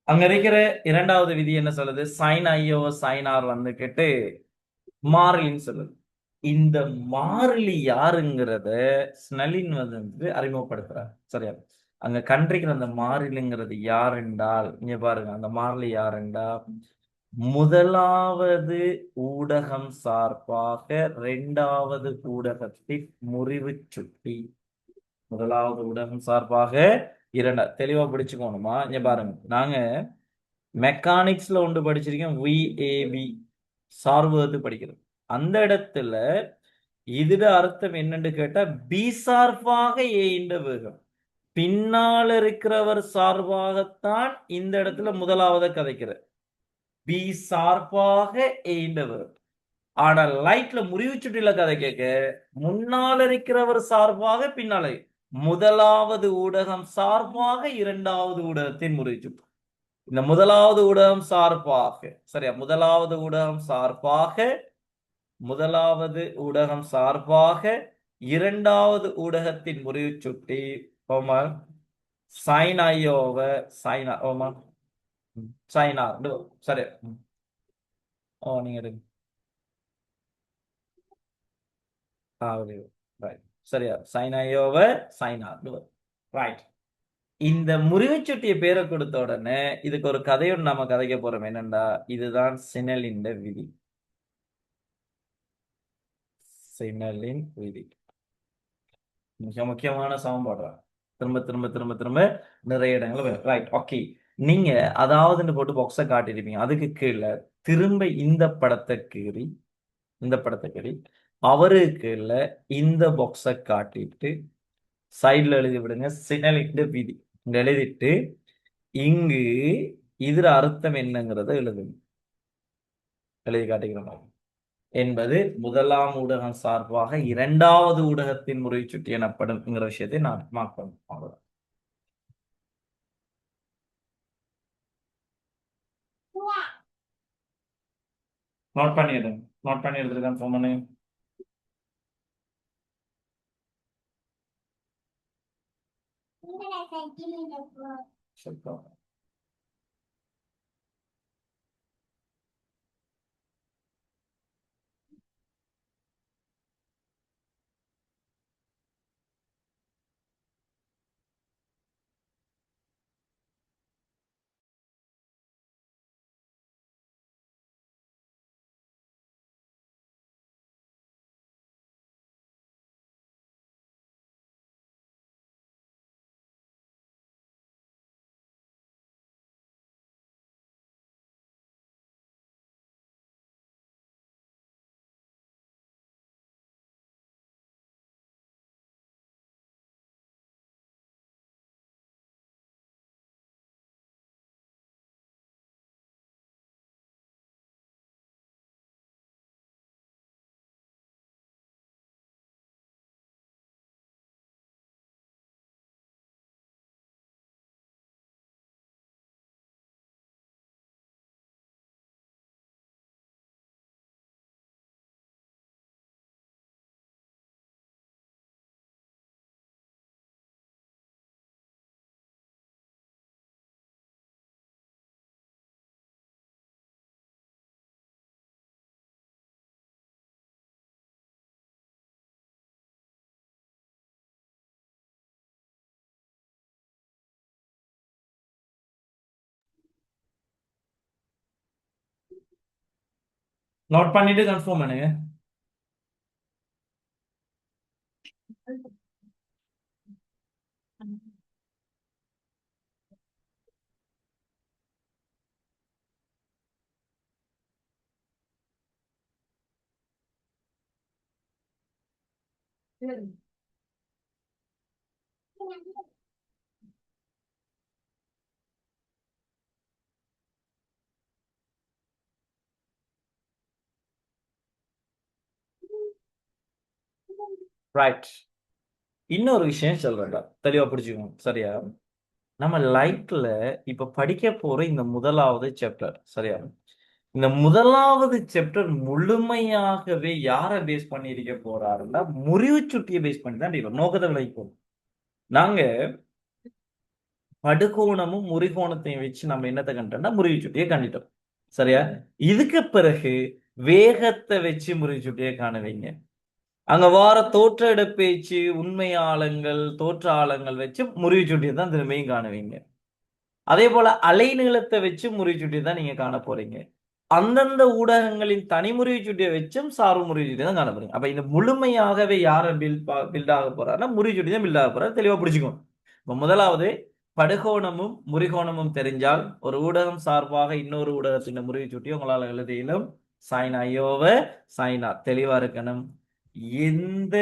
அங்க இருக்கிற இரண்டாவது விதி என்ன சொல்லுது? சைன் ஐயோ சைன் ஆர் வந்துகிட்டு மாறிலின்னு சொல்லுது. இந்த மாறிலி யாருங்கிறத ஸ்னெல்லின் வந்து அறிமுகப்படுத்துறார். சரியா? அங்க கண்டிருக்கிற அந்த மாறிலிங்கிறது யார் என்றால், இங்க பாருங்க, அந்த மாறிலி யார் என்றால், முதலாவது ஊடகம் சார்பாக இரண்டாவது ஊடகத்தின் முறிவு சுட்டி. முதலாவது ஊடகம் சார்பாக தெளிவா பிடிச்சுக்கோணுமா? இங்க பாருங்க, நாங்க மெக்கானிக்ஸ்ல ஒன்று படிச்சிருக்கேன், விஏபி சார்பு படிக்கிறது. அந்த இடத்துல இதுட அர்த்தம் என்னன்னு கேட்டா, பி சார்பாக ஏ என்ற வேகம் பின்னால் இருக்கிறவர் சார்பாகத்தான் இந்த இடத்துல முதலாவது கதைக்கிற பி சார்பாக ஏ என்ற வேகம். ஆனா லைட்ல முறிவு சுட்டில கதை கேட்க முன்னால் இருக்கிறவர் சார்பாக பின்னால முதலாவது ஊடகம் சார்பாக இரண்டாவது ஊடகத்தின் முறிவு சுட்டு. இந்த முதலாவது ஊடகம் சார்பாக, சரியா, முதலாவது ஊடகம் சார்பாக இரண்டாவது ஊடகத்தின் முறிவு சுட்டி சைன் ஐயோவ சைனார். சரி, நீங்க எடுங்க. சரியா, சைன் ஐயோவ சைனார். ரைட். இந்த முறிவுச்சுட்டிய பேரை கொடுத்த உடனே இதுக்கு ஒரு கதையோடு நாம கதைக்க போறோம். என்னண்டா, இதுதான் சினலின் விதி. சினலின் விதி மிக முக்கியமான சமன்பாடு. திரும்ப திரும்ப திரும்ப திரும்ப நிறைய இடங்கள் வரும். Right, okay. நீங்க அதாவதுன்னு போட்டு பாக்ஸை காட்டியிருப்பீங்க. அதுக்கு கீழே திரும்ப இந்த படத்தை கீறி அவருக்கு கீழே இந்த பாக்ஸை காட்டிட்டு சைட்ல எழுதி விடுங்க சினலின் விதி. எழுதிட்டு இங்கு இதுல அர்த்தம் என்னங்கிறத எழுதி காட்டுகிறோம். என்பது முதலாம் ஊடகம் சார்பாக இரண்டாவது ஊடகத்தின் முறை சுட்டி எனப்படும் விஷயத்தை நான் மார்க் பண்ணுவேன். நோட் பண்ணி எடுத்துருக்கேன் சொன்னே. நோட் பண்ணிட்டு கன்ஃபார்ம் பண்ணுங்க. ரைட். இன்னொரு விஷயம் சொல்றேன்டா, தெளிவா பிடிச்சுக்கணும். சரியா, நம்ம லைட்ல இப்ப படிக்க போற இந்த முதலாவது சாப்டர், சரியா, இந்த முதலாவது சாப்டர் முழுமையாகவே யாரை பேஸ் பண்ணி இருக்க போறாருன்னா முறிவு சுட்டியை பேஸ் பண்ணி தான் நோக்கத்தை விளைவிக்கும். நாங்க படுகோணமும் முறிகோணத்தையும் வச்சு நம்ம என்னத்தை கண்டோம்னா முறிவு சுட்டியை கண்டுட்டோம். சரியா? இதுக்கு பிறகு வேகத்தை வச்சு முறிவு சுட்டியை காணுவீங்க. அங்க வார தோற்ற இடப்பெயர்ச்சி, உண்மை ஆழங்கள், தோற்ற ஆழங்கள் வச்சு முறிவு சுட்டியை தான் திரும்பியும் காணுவீங்க. அதே போல அலைநீளத்தை வச்சு முறிவு சுட்டியை தான் நீங்க காண போறீங்க. அந்தந்த ஊடகங்களின் தனிமுறை சுட்டியை வச்சும் சார்பு முறை சுட்டி தான் காணப்படுங்க. அப்ப இந்த முழுமையாகவே யார பில்ட் ஆக போறாருன்னா முறை சுட்டி தான் பில்ட் ஆக போறாரு. தெளிவா புரிஞ்சுக்கணும். இப்ப முதலாவது படுகோணமும் முறிகோணமும் தெரிஞ்சால் ஒரு ஊடகம் சார்பாக இன்னொரு ஊடகத்தின் முறை சுட்டி உங்களால் எழுதியிலும் சைன் ஐயோவ சைனா தெளிவா இருக்கணும். எந்த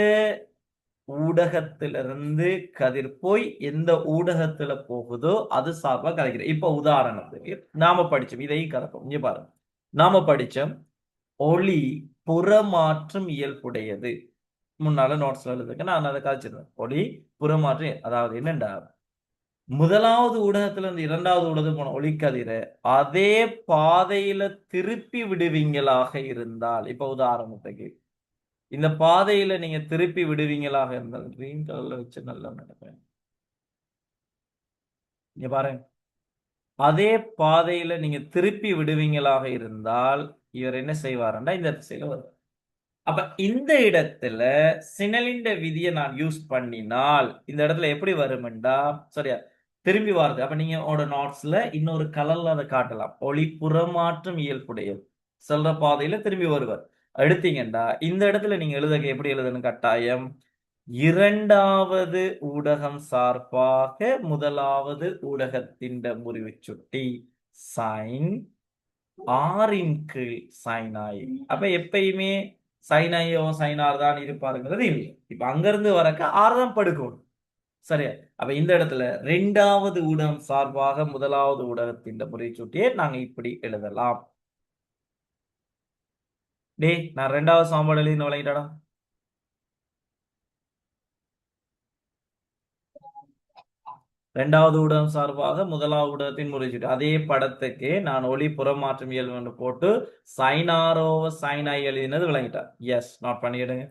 ஊடகத்திலிருந்து கதிர் போய் எந்த ஊடகத்துல போகுதோ அது சார்பா கலைக்கிறேன். இப்ப உதாரணத்துக்கு நாம படிச்சோம் இதையும் கலக்கும். இங்க பாருங்க, நாம படிச்சோம் ஒளி புறமாற்றும் இயல்புடையது. முன்னால நோட்ஸ்ல எழுதுக்கு நான் அதை காய்ச்சிருந்தேன். ஒளி புறமாற்று, அதாவது என்னண்டா முதலாவது ஊடகத்துல இருந்து இரண்டாவது ஊடகம் போன ஒளிக்கதிரை அதே பாதையில திருப்பி விடுவீங்களாக இருந்தால், இப்ப உதாரணத்துக்கு இந்த பாதையில நீங்க திருப்பி விடுவீங்களாக இருந்தால், கிரீன் கலர்ல வச்சு நல்லா நடப்பேன். இங்க பாருங்க, அதே பாதையில நீங்க திருப்பி விடுவீங்களாக இருந்தால் இவர் என்ன செய்வாருன்னா இந்த திசையில வருவார். அப்ப இந்த இடத்துல சினலிண்ட விதியை நான் யூஸ் பண்ணினால் இந்த இடத்துல எப்படி வருமெண்டா, சரியா திரும்பி வருது. அப்ப நீங்க உங்களோட நோட்ஸ்ல இன்னொரு கலர்ல அதை காட்டலாம். ஒளி புறமாற்றும் இயல்புடையது செல்ற பாதையில திரும்பி வருவார் எடுத்தீங்கண்டா இந்த இடத்துல நீங்க எழுதுக எப்படி எழுதணும் கட்டாயம், இரண்டாவது ஊடகம் சார்பாக முதலாவது ஊடகத்தின் முறிவு சுட்டி சைன் ஆரின் கீழ் சைனாய். அப்ப எப்பயுமே சைனாயோ சைனார் தான் இருப்பாருங்கிறது இல்லை. இப்ப அங்க இருந்து வரக்க ஆறு தான் படுக்கணும். சரியா? அப்ப இந்த இடத்துல இரண்டாவது ஊடகம் சார்பாக முதலாவது ஊடகத்தின் முறை சுட்டியை நாங்க இப்படி எழுதலாம். டேய் நான் ரெண்டாவது சாம்பாடு எழுதி விளங்கிட்டாடா. இரண்டாவது ஊடகம் சார்பாக முதலாவது ஊடகத்தின் முறைச்சீட்டு அதே படத்துக்கு நான் ஒளி புறமாற்றம் இயல்பு போட்டு சைனாரோவ சைனா எழுதினது விளங்கிட்டா. எஸ் நோட் பண்ணிடுங்க.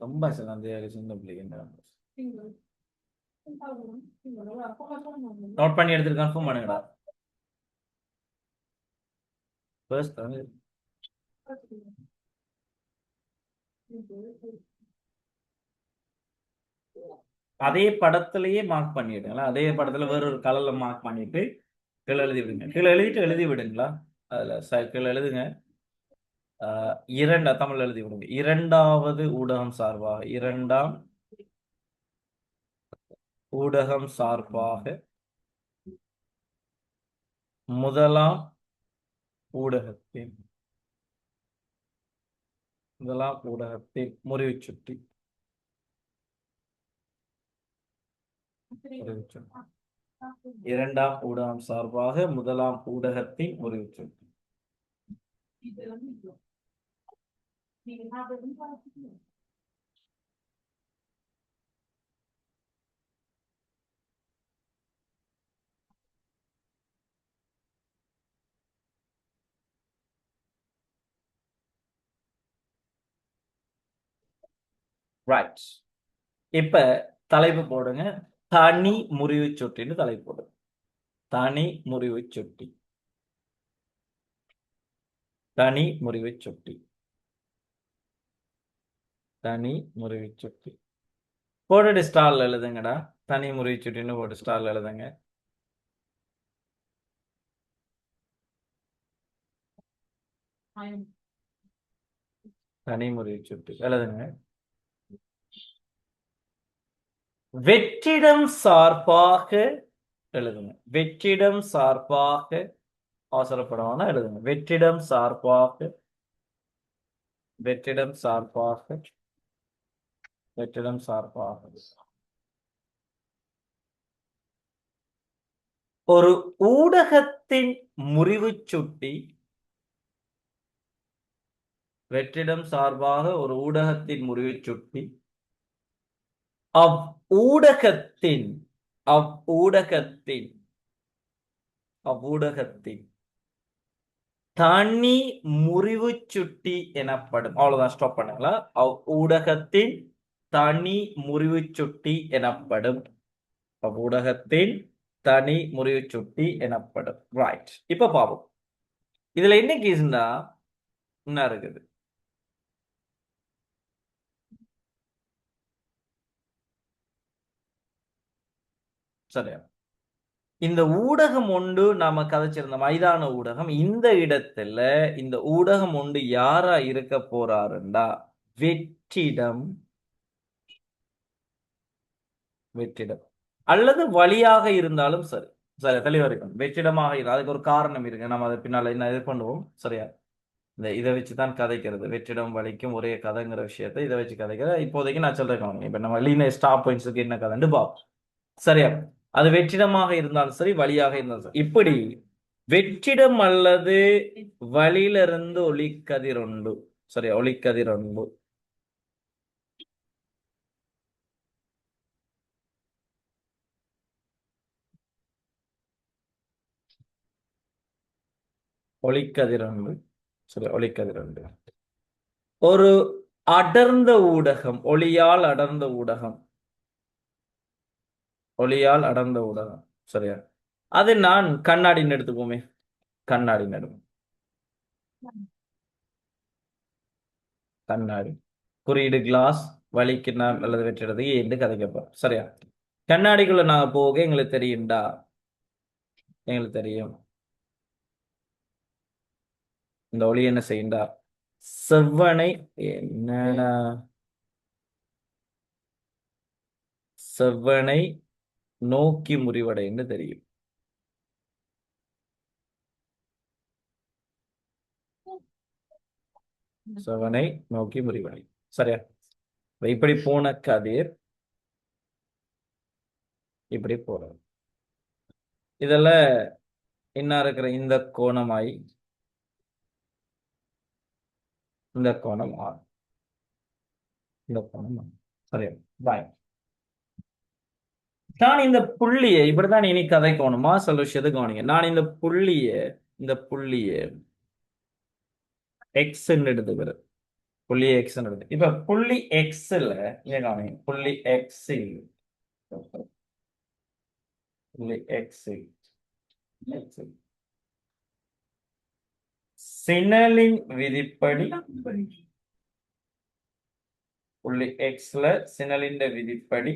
ரொம்ப சின்ன பிள்ளைங்க நோட் பண்ணி எடுத்துட்டு கன்ஃபார்ம் பண்ணுங்கடா. ஃபர்ஸ்ட் அதே படத்திலேயே மார்க் பண்ணிடுங்களா, அதே படத்துல வேற ஒரு கலர்ல மார்க் பண்ணிட்டு கீழே எழுதி விடுங்க. கீழே எழுதிட்டு எழுதி விடுங்களா, அதுல கீழே எழுதுங்க. தமிழ் எழுதி விடுங்க. இரண்டாவது ஊடகம் சார்பாக இரண்டாம் ஊடகம் சார்பாக முதலாம் ஊடகத்தின் முறிவு சுட்டி இரண்டாம் ஊடகம் சார்பாக முதலாம் ஊடகத்தின் முறிவு சுட்டி. ரைட். இப்ப தலைப்பு போடுங்க, தனி முறிவு சுட்டின்னு தலைப்பு போடுங்க. தனி முறிவு சுட்டி. தனி முறிவு சுட்டி. தனி முறிவு சுட்டி போட்டுட்டு ஸ்டால் எழுதுங்கடா. தனி முறிவு சுட்டின்னு போட்டு ஸ்டால் எழுதுங்க. தனி முறிவு சுட்டி எழுதுங்க. வெற்றிடம் சார்பாக எழுதுங்க. வெற்றிடம் சார்பாக அவசரப்படவான எழுதுங்க. வெற்றிடம் சார்பாக, வெற்றிடம் சார்பாக, வெற்றிடம் சார்பாக. ஒரு ஊடகத்தின் முறிவு சுட்டி, வெற்றிடம் சார்பாக ஒரு ஊடகத்தின் முறிவு சுட்டி அவ்வூடகத்தின் அவ்வூடகத்தின் அவ்வூடகத்தின் தனி முறிவு சுட்டி எனப்படும். அவ்வளவுதான், ஸ்டாப் பண்ணுங்களா. அவ்வூடகத்தின் தனி முறிவு சுட்டி எனப்படும். அவ்வூடகத்தின் தனி முறிவு சுட்டி எனப்படும். ரைட், இப்ப பாப்போம். இதுல என்ன கேஸ்னா என்ன இருக்குது. சரியா, இந்த ஊடகம் ஒன்று நாம கதைச்சிருந்த மைதான ஊடகம், இந்த இடத்துல இந்த ஊடகம் ஒன்று யாரா இருக்க போறாருண்டா வெற்றிடம், வெற்றிடம் அல்லது வழியாக இருந்தாலும் சரி. சரி, தெளிவா இருக்கும். வெற்றிடமாக இருந்தால் அதுக்கு ஒரு காரணம் இருக்கு, நம்ம அதை பின்னால என்ன இது பண்ணுவோம். சரியா, இந்த இதை வச்சுதான் கதைக்கிறது. வெற்றிடம் வலிக்கும் ஒரே கதைங்கிற விஷயத்தை இதை வச்சு கதைக்கிற. இப்போதைக்கு நான் சொல்றேன், இப்ப நம்ம லீனியர் ஸ்டாப் பாயிண்ட்ஸுக்கு என்ன கதைன்னு பார்ப்போம். சரியா, அது வெற்றிடமாக இருந்தாலும் சரி, வழியாக இருந்தாலும் சரி. இப்படி வெற்றிடம் அல்லது வழியிலிருந்து ஒளிக்கதிர் உண்டு. சரியா, ஒளிக்கதிர் உண்டு. ஒளிக்கதிர் உண்டு. சரி, ஒளிக்கதிர் உண்டு. ஒரு அடர்ந்த ஊடகம், ஒளியால் அடர்ந்த ஊடகம், ஒளியால் அடர்ந்த ஊடகம். சரியா, அது நான் கண்ணாடின்னு எடுத்துக்கோமே. கண்ணாடி நடுவு, கண்ணாடி குறியீடு கிளாஸ், வலிக்கு நான் அல்லது வெற்றிடது என்று கதைக்கப்போம். சரியா, கண்ணாடிக்குள்ள நாங்க போக எங்களுக்கு தெரியும்டா, எங்களுக்கு தெரியும் இந்த ஒளி என்ன செய்யுண்டா செவ்வனை, என்னடா செவ்வனை நோக்கி முறிவடைன்னு தெரியும். செவ்வனை நோக்கி முறிவடை. சரியா, இப்படி போன கதிர் இப்படி போறது. இதுல என்ன இருக்கிற இந்த கோணமாய் இந்த கோணம் ஆர், இந்த கோணம் ஆர். சரியா, பாய். நான் இந்த புள்ளியை இப்படிதான் இனி கதைக்கணுமா சொல்ல விஷயத்தை கவனிங்க. நான் இந்த புள்ளிய எக்ஸ் எடுத்துக்கிறேன். புள்ளி எக்ஸ் எடுத்து, இப்ப புள்ளி எக்ஸ்ல கவனிங்க. புள்ளி எக்ஸில், புள்ளி எக்ஸில் சினலின் விதிப்படி, புள்ளி எக்ஸ்ல சினலின் விதிப்படி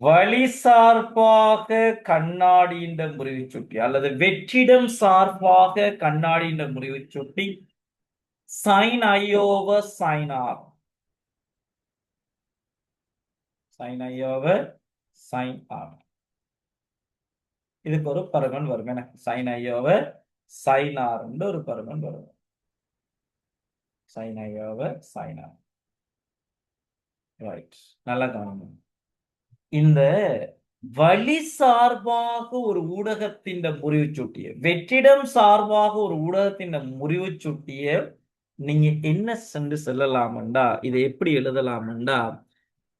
வழி சார்பாக கண்ணாடியின் முறிவு சுட்டி அல்லது வெற்றிடம் சார்பாக கண்ணாடியின் முறிவு சுட்டி sine I over sine R, sine I over sine R. இதுக்கு ஒரு பருமன் வரும். என்ன, sine I over sine R ஒரு பருமன் வரும். Sine I over sine R. Right, நல்லா கவனிங்க. இந்த வழி சார்பாக ஒரு ஊடகத்தின் முறிவு சுட்டிய, வெற்றிடம் சார்பாக ஒரு ஊடகத்தின் முறிவு சுட்டிய நீங்க என்ன சென்று செல்லலாம்டா, இதை எப்படி எழுதலாம்டா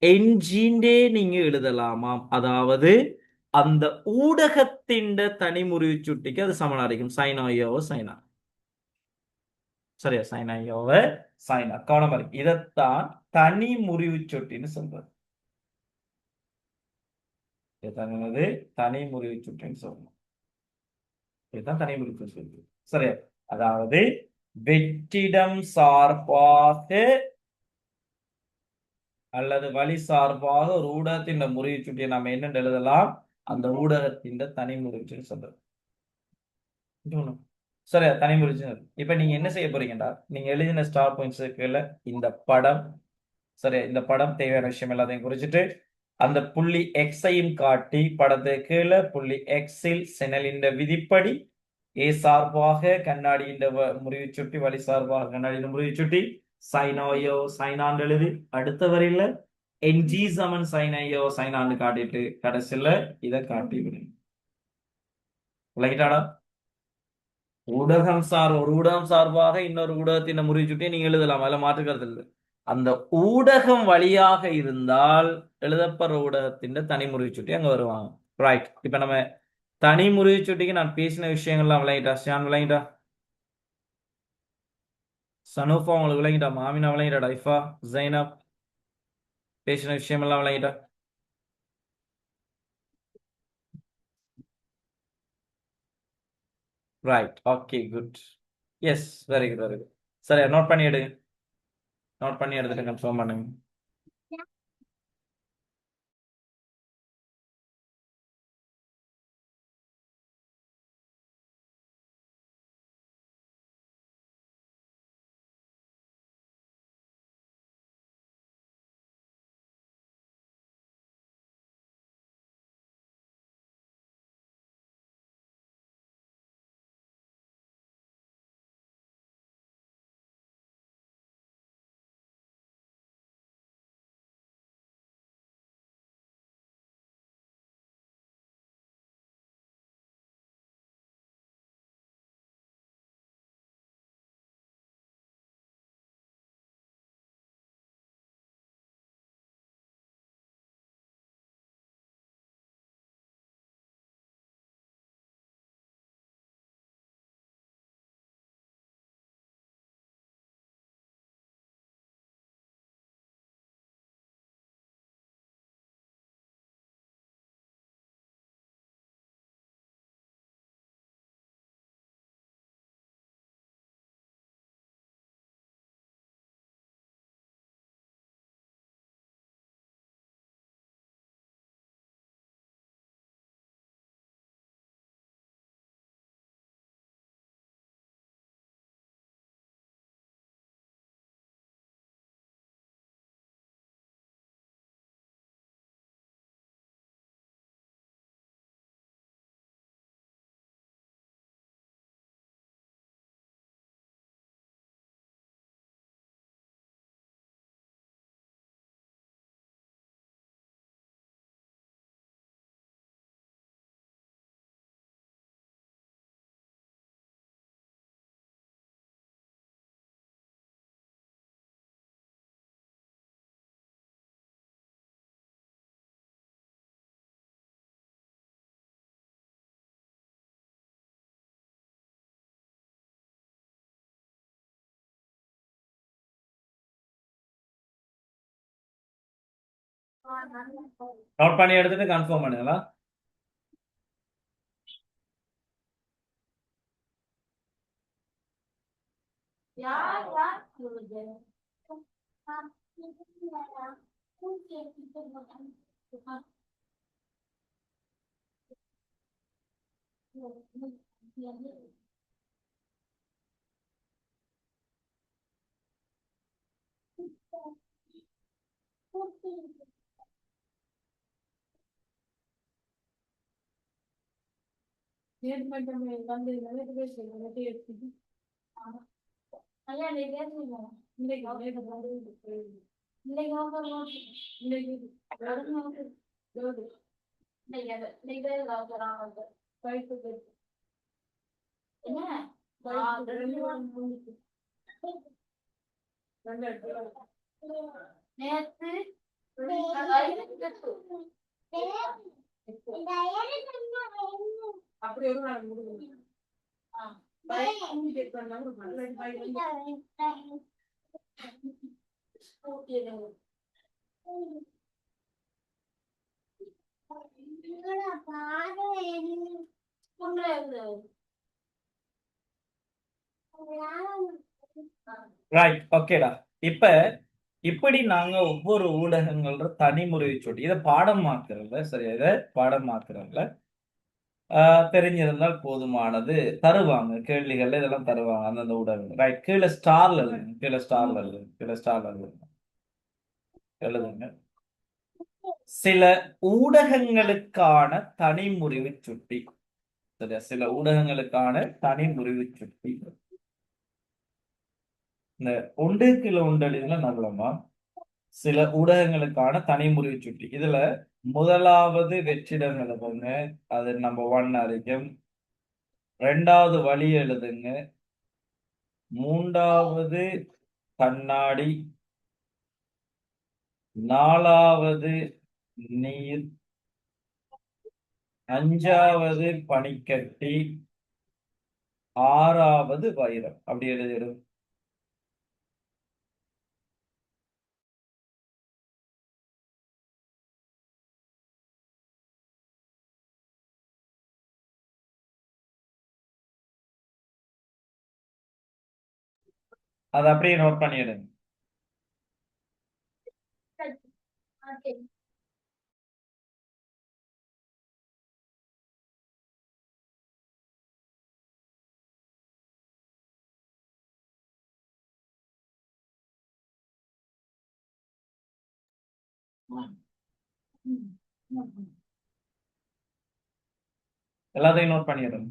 என்ஜின்டே நீங்க எழுதலாமாம். அதாவது அந்த ஊடகத்தின் தனி முறிவு சுட்டிக்கு அது சமனாரிக்கும் சைன் ஐயோவோ சைனா. சரியா, சைன் ஐயோவ சைனா. கவனமா இருக்கு. இதைத்தான் தனி முறிவு சுட்டின்னு சொல்றது. என்னது, தனி முறிவு சுட்டின்னு சொல்லணும். இதுதான் தனி முறிவு சுட்டி. சரியா, அதாவது வெற்றிடம் சார்பாக அல்லது வழி சார்பாக ஒரு ஊடகத்தின் முறிவு சுட்டியை நாம என்னன்னு எழுதலாம்? அந்த ஊடகத்தின் தனி முறிவு சொல்றது. சரியா? தனி முறிவு. இப்ப நீங்க என்ன செய்ய போறீங்கடா, நீங்க எழுதின ஸ்டார் பாயிண்ட்ஸ் கீழே இந்த படம், சரியா, இந்த படம் தேவையான விஷயம் எல்லாத்தையும் குறிச்சிட்டு அந்த புள்ளி எக்ஸையும் காட்டி படத்தை கீழே புள்ளி எக்ஸில் செனலின் விதிப்படி ஏ சார்பாக கண்ணாடியின் முறிவு சுட்டி வழி சார்பாக கண்ணாடியின் முறிவு சுட்டி சைனோயோ சைனாண்டு எழுதி அடுத்த வரையில என்ஜி சமன் சைனையோ சைனாண்டு காட்டிட்டு கடைசியில இதை காட்டி விடுங்க. விளக்கிட்டாடா? ஊடகம் ஒரு ஊடகம் சார்பாக இன்னொரு ஊடகத்தின் முறிவு சுட்டி நீங்க எழுதலாம், அதில் மாற்றுக்கிறது இல்லை. அந்த ஊடகம் வழியாக இருந்தால் எழுதப்படுற ஊடகத்தின் தனி முறிவு சுட்டி அங்க வருவாங்க. ரைட். இப்ப நம்ம தனி முறிவு சுட்டிக்கு நான் பேசின விஷயங்கள்லாம் விளங்கிட்டா? ஷான் விளங்கிட்டா? சனூஃபா உங்களுக்கு விளங்கிட்டா? மாமினா விளங்கிட்டா? டைஃபா ஜைனப் பேசின விஷயம் எல்லாம் விளங்கிட்டா? Right. Okay, good. Yes, very good, very good. சரி, நோட் பண்ணி எடுங்க. நோட் பண்ணி எடுத்துட்டு கன்ஃபார்ம் பண்ணுங்க. நோட் பண்ணி எடுத்துட்டு கன்ஃபார்ம் பண்ணுங்களா? ரைட், ஓகேடா. இப்ப இப்படி நாங்க ஒவ்வொரு ஊடகங்கள தனிமுறை சொல்லி இதை பாடமாக்குறோம்ல, சரியா? இதை பாடமாக்குறோம்ல. தெரிஞ்சிருந்தால் போதுமானது. தருவாங்க கேள்விகள்ல இதெல்லாம் தருவாங்க அந்தந்த ஊடகங்கள். ரைட், கீழே ஸ்டார்ல எழுதுங்க, கீழே ஸ்டார்ல எழுதுங்க, கீழே ஸ்டார்ல எழுதுங்க, எழுதுங்க. சில ஊடகங்களுக்கான தனிமுறிவு சுட்டி. சரியா? சில ஊடகங்களுக்கான தனிமுறிவு சுட்டி. இந்த ஒன்று கிலோ உண்டலில நகலமா சில ஊடகங்களுக்கான தனிமுறிவு சுட்டி. இதுல முதலாவது வெற்றிடம் எழுதுங்க, அது நம்பர் 1 அறிக்கும். ரெண்டாவது வழி எழுதுங்க. மூன்றாவது கண்ணாடி. நாலாவது நீர். அஞ்சாவது பனிக்கட்டி. ஆறாவது வைரம். அப்படி எழுதிடும். அதை அப்படியே நோட் பண்ணிடுங்க. எல்லாத்தையும் நோட் பண்ணிடுங்க.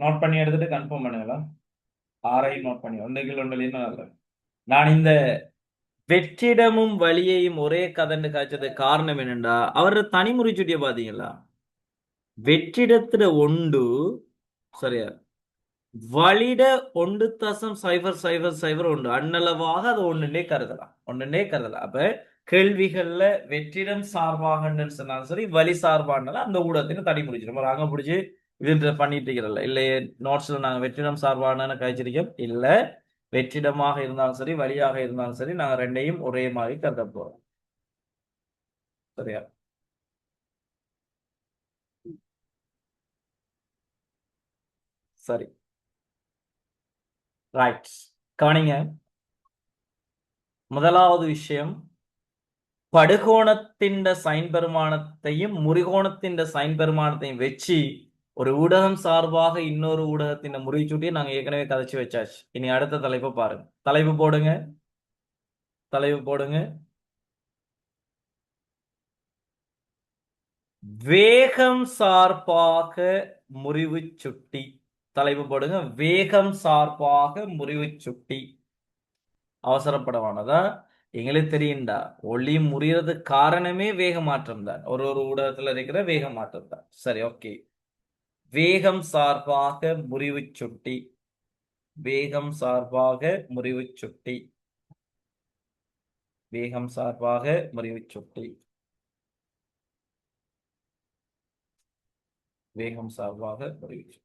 நோட் பண்ணி எடுத்துட்டு கன்ஃபார்ம் பண்ணுங்களா? ஆறையும் நோட் பண்ணி ஒன்றுகள் ஒன்றுலையும் நான் இந்த வெற்றிடமும் வழியையும் ஒரே கதண்டு காய்ச்சது காரணம் என்னண்டா அவர் தனிமுறை சுட்டிய பாத்தீங்களா? வெற்றிடத்துல ஒன்று, சரியா? வழிட 1.0001 அன்னளவாக அது ஒண்ணுன்னே கருதலாம், ஒண்ணுன்னே கருதலாம். அப்ப கேள்விகள்ல வெற்றிடம் சார்பாகன்னு சொன்னாலும் சரி, வழி சார்பானாலும் அந்த ஊடகத்தின் தனி முடிச்சிடும். அங்க பிடிச்சி இது பண்ணிட்டு இருக்கிறல்ல இல்லையே? நோட்ஸ்ல நாங்க வெற்றிடம் சார்பான கழிச்சிருக்கோம் இல்ல, வெற்றிடமாக இருந்தாலும் சரி வழியாக இருந்தாலும் சரி நாங்க ரெண்டையும் ஒரே மாதிரி கருத போறோம். சரியா? சரி, ரைட். கவனிங்க. முதலாவது விஷயம், படுகோணத்தின் சைன் பெருமானத்தையும் முறிகோணத்தின் சைன் பெருமானத்தையும் வச்சு ஒரு ஊடகம் சார்பாக இன்னொரு ஊடகத்தின் முறிச்சூட்டியை நாங்க ஏற்கனவே கதைச்சு வச்சாச்சு. இனி அடுத்த தலைப்பை பாருங்க. தலைப்பு போடுங்க, தலைப்பு போடுங்க. வேகம் சார்பாக முறிவு சுட்டி. தலைப்பு போடுங்க, வேகம் சார்பாக முறிவு சுட்டி. அவசரப்படவானதா? எங்களுக்கு தெரியும்டா, ஒளி முறியறது காரணமே வேக மாற்றம் தான். ஒரு ஒரு ஊடகத்துல இருக்கிற வேக மாற்றம் தான். சரி, ஓகே. வேகம் சார்பாக முறிவு சுட்டி. வேகம் சார்பாக முறிவு சுட்டி. வேகம் சார்பாக முறிவு சுட்டி. வேகம் சார்பாக முறிவு சுட்டி.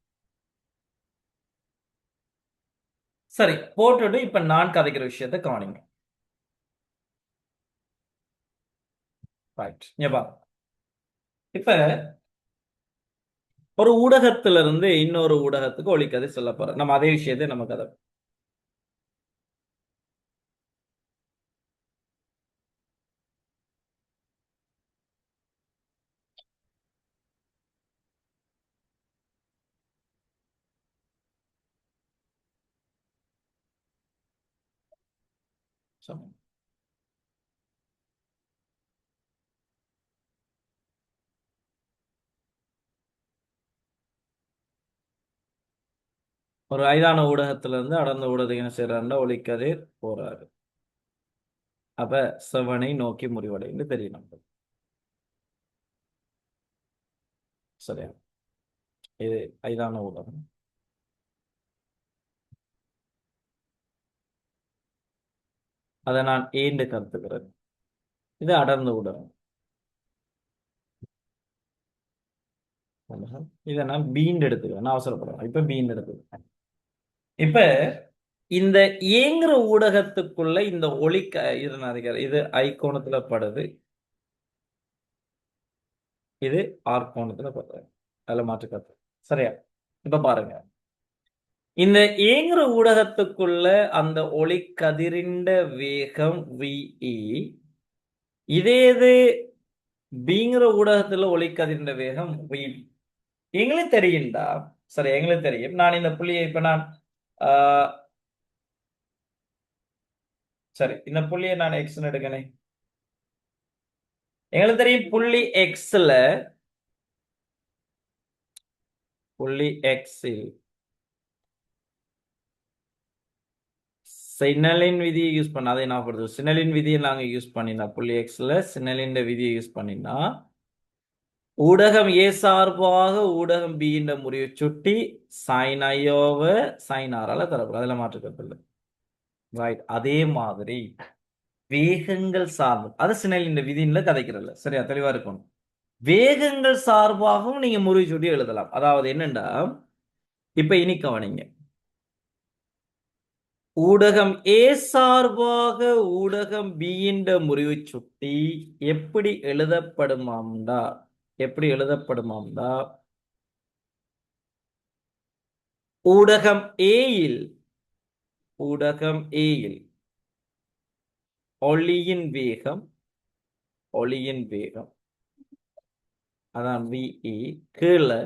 சரி, போட்டுட்டு இப்ப நான் கதைக்கிற விஷயத்தை கவனிங்க. ரைட், இப்ப ஒரு ஊடகத்திலிருந்து இன்னொரு ஊடகத்துக்கு ஒளிக்கதை சொல்ல போறோம். நம்ம அதே விஷயத்தை நம்ம கதை சொல்லுங்க. ஒரு ஐதான ஊடகத்துல இருந்து அடர்ந்த ஊடகத்துக்கு என்ன செய்யறாருன்னா ஒளிக்கதிர் போறாரு. அப்ப செவனை நோக்கி முறிவடைந்து தெரியணும். சரியா? இது ஐதான ஊடகம். அதை நான் ஏண்டு கருத்துக்கிறேன். இது அடர்ந்த ஊடகம். இதை நான் பீண்டு எடுத்துக்கிறேன். நான் அவசரப்படுறேன். இப்ப பீண்டு எடுத்துக்கிறேன். இப்ப இந்த இயங்குற ஊடகத்துக்குள்ள இந்த ஒளி இது ஐ கோணத்துல படுது, இது ஆர் கோணத்துல படுது. அதுல மாற்றுக்காது. சரியா? இப்ப பாருங்க, இந்த இயங்குற ஊடகத்துக்குள்ள அந்த ஒளி கதிரிண்ட வேகம் VE, இதே இது பிங்கிற ஊடகத்துல ஒளி கதிரிண்ட வேகம் VB. எங்களுக்கு தெரியும்டா. சரி, எங்களுக்கு தெரியும். நான் இந்த புள்ளியை இப்ப நான் சரி, இந்த புள்ளியை நான் எக்ஸ்ன்னு எடுக்கணேன். எங்களுக்கு தெரியும் புள்ளி எக்ஸ்ல, புள்ளி எக்ஸில் சினலின் விதியை யூஸ் பண்ண, அதை என்ன படுது, சினலின் விதியை நாங்க யூஸ் பண்ணினா, புள்ளி எக்ஸ்ல சினலின் விதியை யூஸ் பண்ணினா, ஊடகம் ஏ சார்பாக ஊடகம் பி என்ற முறையை சுட்டி சைன் ஐயோவ சைன் ஆரால தரப்படும். அதில் மாற்றுக்கிறது ரைட். அதே மாதிரி வேகங்கள் சார்பு, அது சினலின் விதியில கதைக்கிறல்ல. சரியா? தெளிவா இருக்கணும். வேகங்கள் சார்பாகவும் நீங்க முறை சுட்டி எழுதலாம். அதாவது என்னண்டா, இப்ப இனி கவனிங்க, ஊடகம் ஏ சார்பாக ஊடகம் பி என்ற முறிவு சுட்டி எப்படி எழுதப்படுமாம்டா, எப்படி எழுதப்படுமாம்டா, ஊடகம் ஏயில், ஊடகம் ஏயில் ஒளியின் வேகம், ஒளியின் வேகம் அதான் VE கீழே,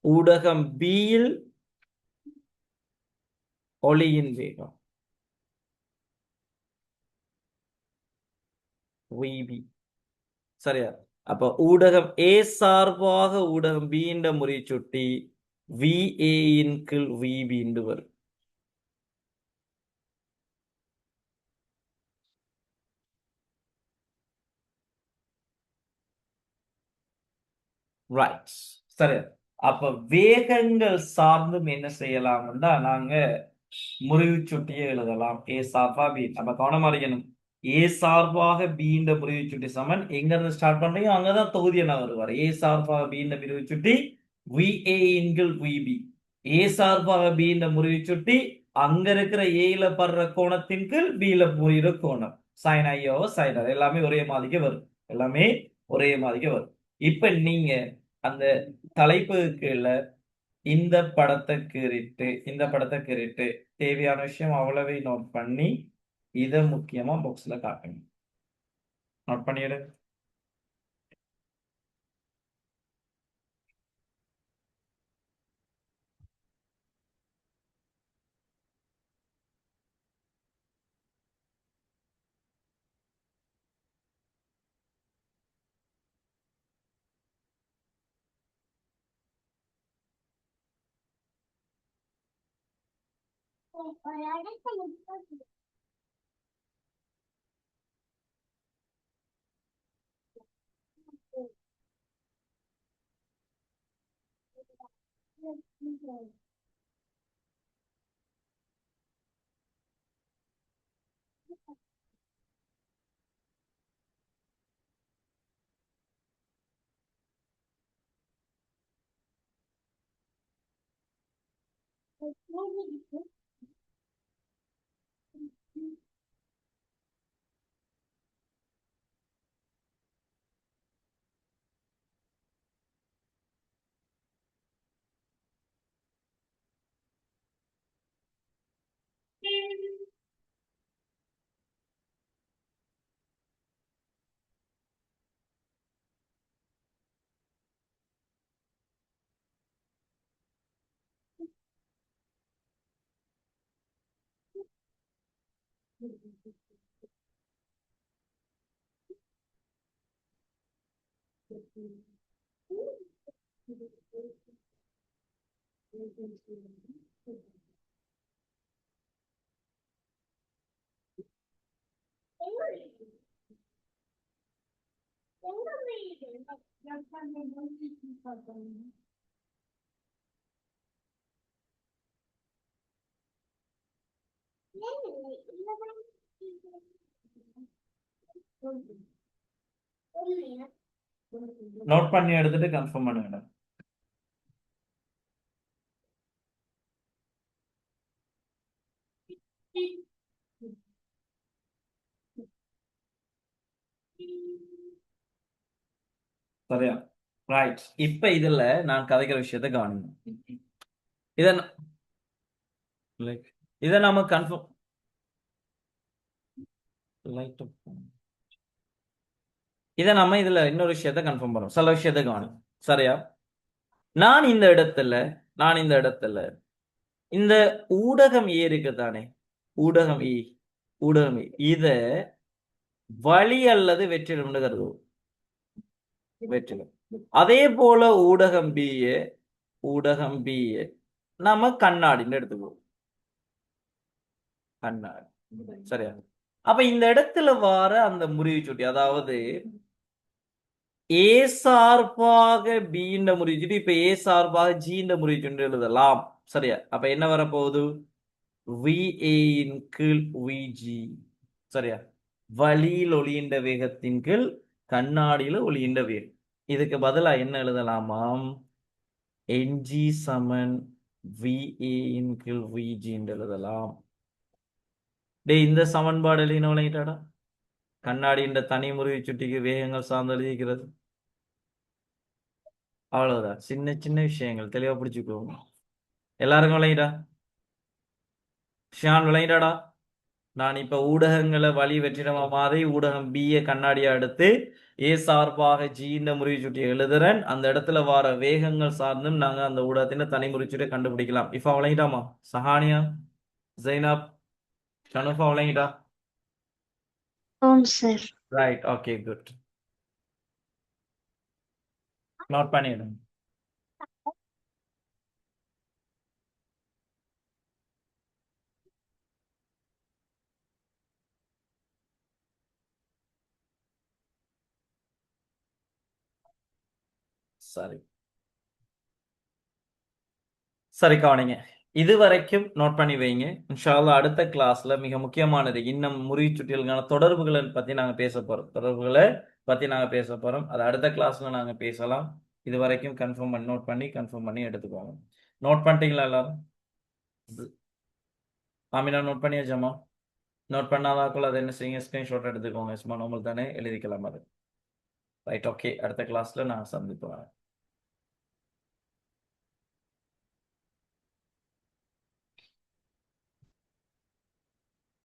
ஊடகம் பியில் ஒளியின் வேகம் VB. சரியா? அப்ப ஊடகம் ஏ சார்பாக ஊடகம் பி என்ற முறை சுட்டி VA இன் கீழ் VB என்று வரும். ரைட். சரி, அப்ப வேகங்கள் சார்ந்தும் என்ன செய்யலாம்னா நாங்க முறிவு சுட்டியை எழுதலாம். ஏ சார்பா பி, நம்ம கவனமா இருக்கணும். ஏ சார்பாக பி இந்த முறிவு சுட்டி சமன் எங்க இருந்து ஸ்டார்ட் பண்றீங்க அங்கதான் தொகுதி என்ன வருவார். ஏ சார்பாக பி இந்த முறிவு சுட்டி VA இன்கிள் VB. ஏ சார்பாக பி இந்த முறிவு சுட்டி அங்க இருக்கிற ஏல படுற கோணத்தின் கீழ் பில போயிற கோணம் சைன் ஐயோ சைன், எல்லாமே ஒரே மாதிரிக்கு வரும். எல்லாமே ஒரே மாதிரிக்கு வரும். இப்ப நீங்க அந்த தலைப்பு கீழே இந்த படத்தை கீறிட்டு, இந்த படத்தை கீறிட்டு தேவையான விஷயம் அவ்வளவே நோட் பண்ணி இதை முக்கியமா பாக்ஸ்ல காட்டுங்க. நோட் பண்ணிடு. நோட் பண்ணி எடுத்துட்டு கன்ஃபார்ம் பண்ணுங்க. சரியா? ரைட். இப்ப இதுல நான் கதைக்கிற விஷயத்த கவனிங்க. இத ந லைக் இத நாம கன்ஃபார்ம் லைட் இத நம்ம இதுல இன்னொரு விஷயத்த கன்ஃபார்ம் பண்றோம். சில விஷயத்த கவனி. சரியா? நான் இந்த இடத்துல நான் இந்த இடத்துல இந்த ஊடகம் ஏ இருக்கு தானே? ஊடகம் இ ஊடகம் இ. இத வழி அல்லது வெற்றிடம்னு கருதுவோம். வெற்றிடம். அதே போல ஊடகம் பி நாம கண்ணாடின்னு எடுத்துக்குவோம். கண்ணாடி. சரியா? அப்ப இந்த இடத்துல வார அந்த முறிவு சுட்டி, அதாவது ஏ சார்பாக பி ன்ற முறிவு சுட்டி, இப்ப ஏ சார்பாக ஜி ன்ற முறிவு சுட்டி எழுதலாம். சரியா? அப்ப என்ன வரப்போகுது? VA இன் கீழ் VG. சரியா? வழியில் ஒளியின்ற வேகத்தின் கீழ் கண்ணாடியில ஒளியின்ற வேகம். இதுக்கு பதிலா என்ன எழுதலாமாம்? NG சமன் VA இன் கீழ் VG என்று எழுதலாம். டேய், இந்த சமன்பாடு எழுதின விளங்கிட்டாடா? கண்ணாடியின் தனி முறிவு சுட்டிக்கு வேகங்கள் சார்ந்து எழுதிக்கிறது. அவ்வளவுதான். சின்ன சின்ன விஷயங்கள் தெளிவா பிடிச்சுக்கோங்க. எல்லாருக்கும் விளங்கிட்டா? ஷியான் விளங்கிட்டாடா? நான் இப்ப ஊடகங்களை வழி வெற்றிடமா மாறி ஊடகம் B ய கண்ணாடியா எடுத்து ஏ சார்பாக G ன்ற முறிவு சுட்டியை எழுதுறேன். அந்த இடத்துல வர வேகங்கள் சார்ந்தும் நாங்க அந்த ஊடகத்தின் தனி முறிவு சுட்டியை கண்டுபிடிக்கலாம். இப்ப விளங்கிட்டாமா? சஹானியா, ஜைனப், ஷனுஃபா விளங்கிட்டா? Sir. Right. Okay, good. Note பண்ணிடுங்க. சரி சரி, கவனிங்க. இது வரைக்கும் நோட் பண்ணி வைங்க. இன்ஷா அல்லாஹ் அடுத்த கிளாஸ்ல மிக முக்கியமானது இன்னும் முறிவு சுட்டிகளுக்கான தொடர்புகளை பத்தி நாங்க பேச போறோம். அது அடுத்த கிளாஸ்ல நாங்க பேசலாம். இது வரைக்கும் கன்ஃபார்ம் பண்ணி எடுத்துக்கோங்க. நோட் பண்ணிட்டீங்களா எல்லாரும்? ஆமினா நோட் பண்ணியாச்சாமா? நோட் பண்ணாதாக்குள்ள அதை என்ன செய்யுங்க, ஸ்கிரீன்ஷாட் எடுத்துக்கோங்க. சும்மா நார்மல் தானே எழுதிக்கலாம் அது. ரைட். ஓகே, அடுத்த கிளாஸ்ல நான் சந்திப்போம்.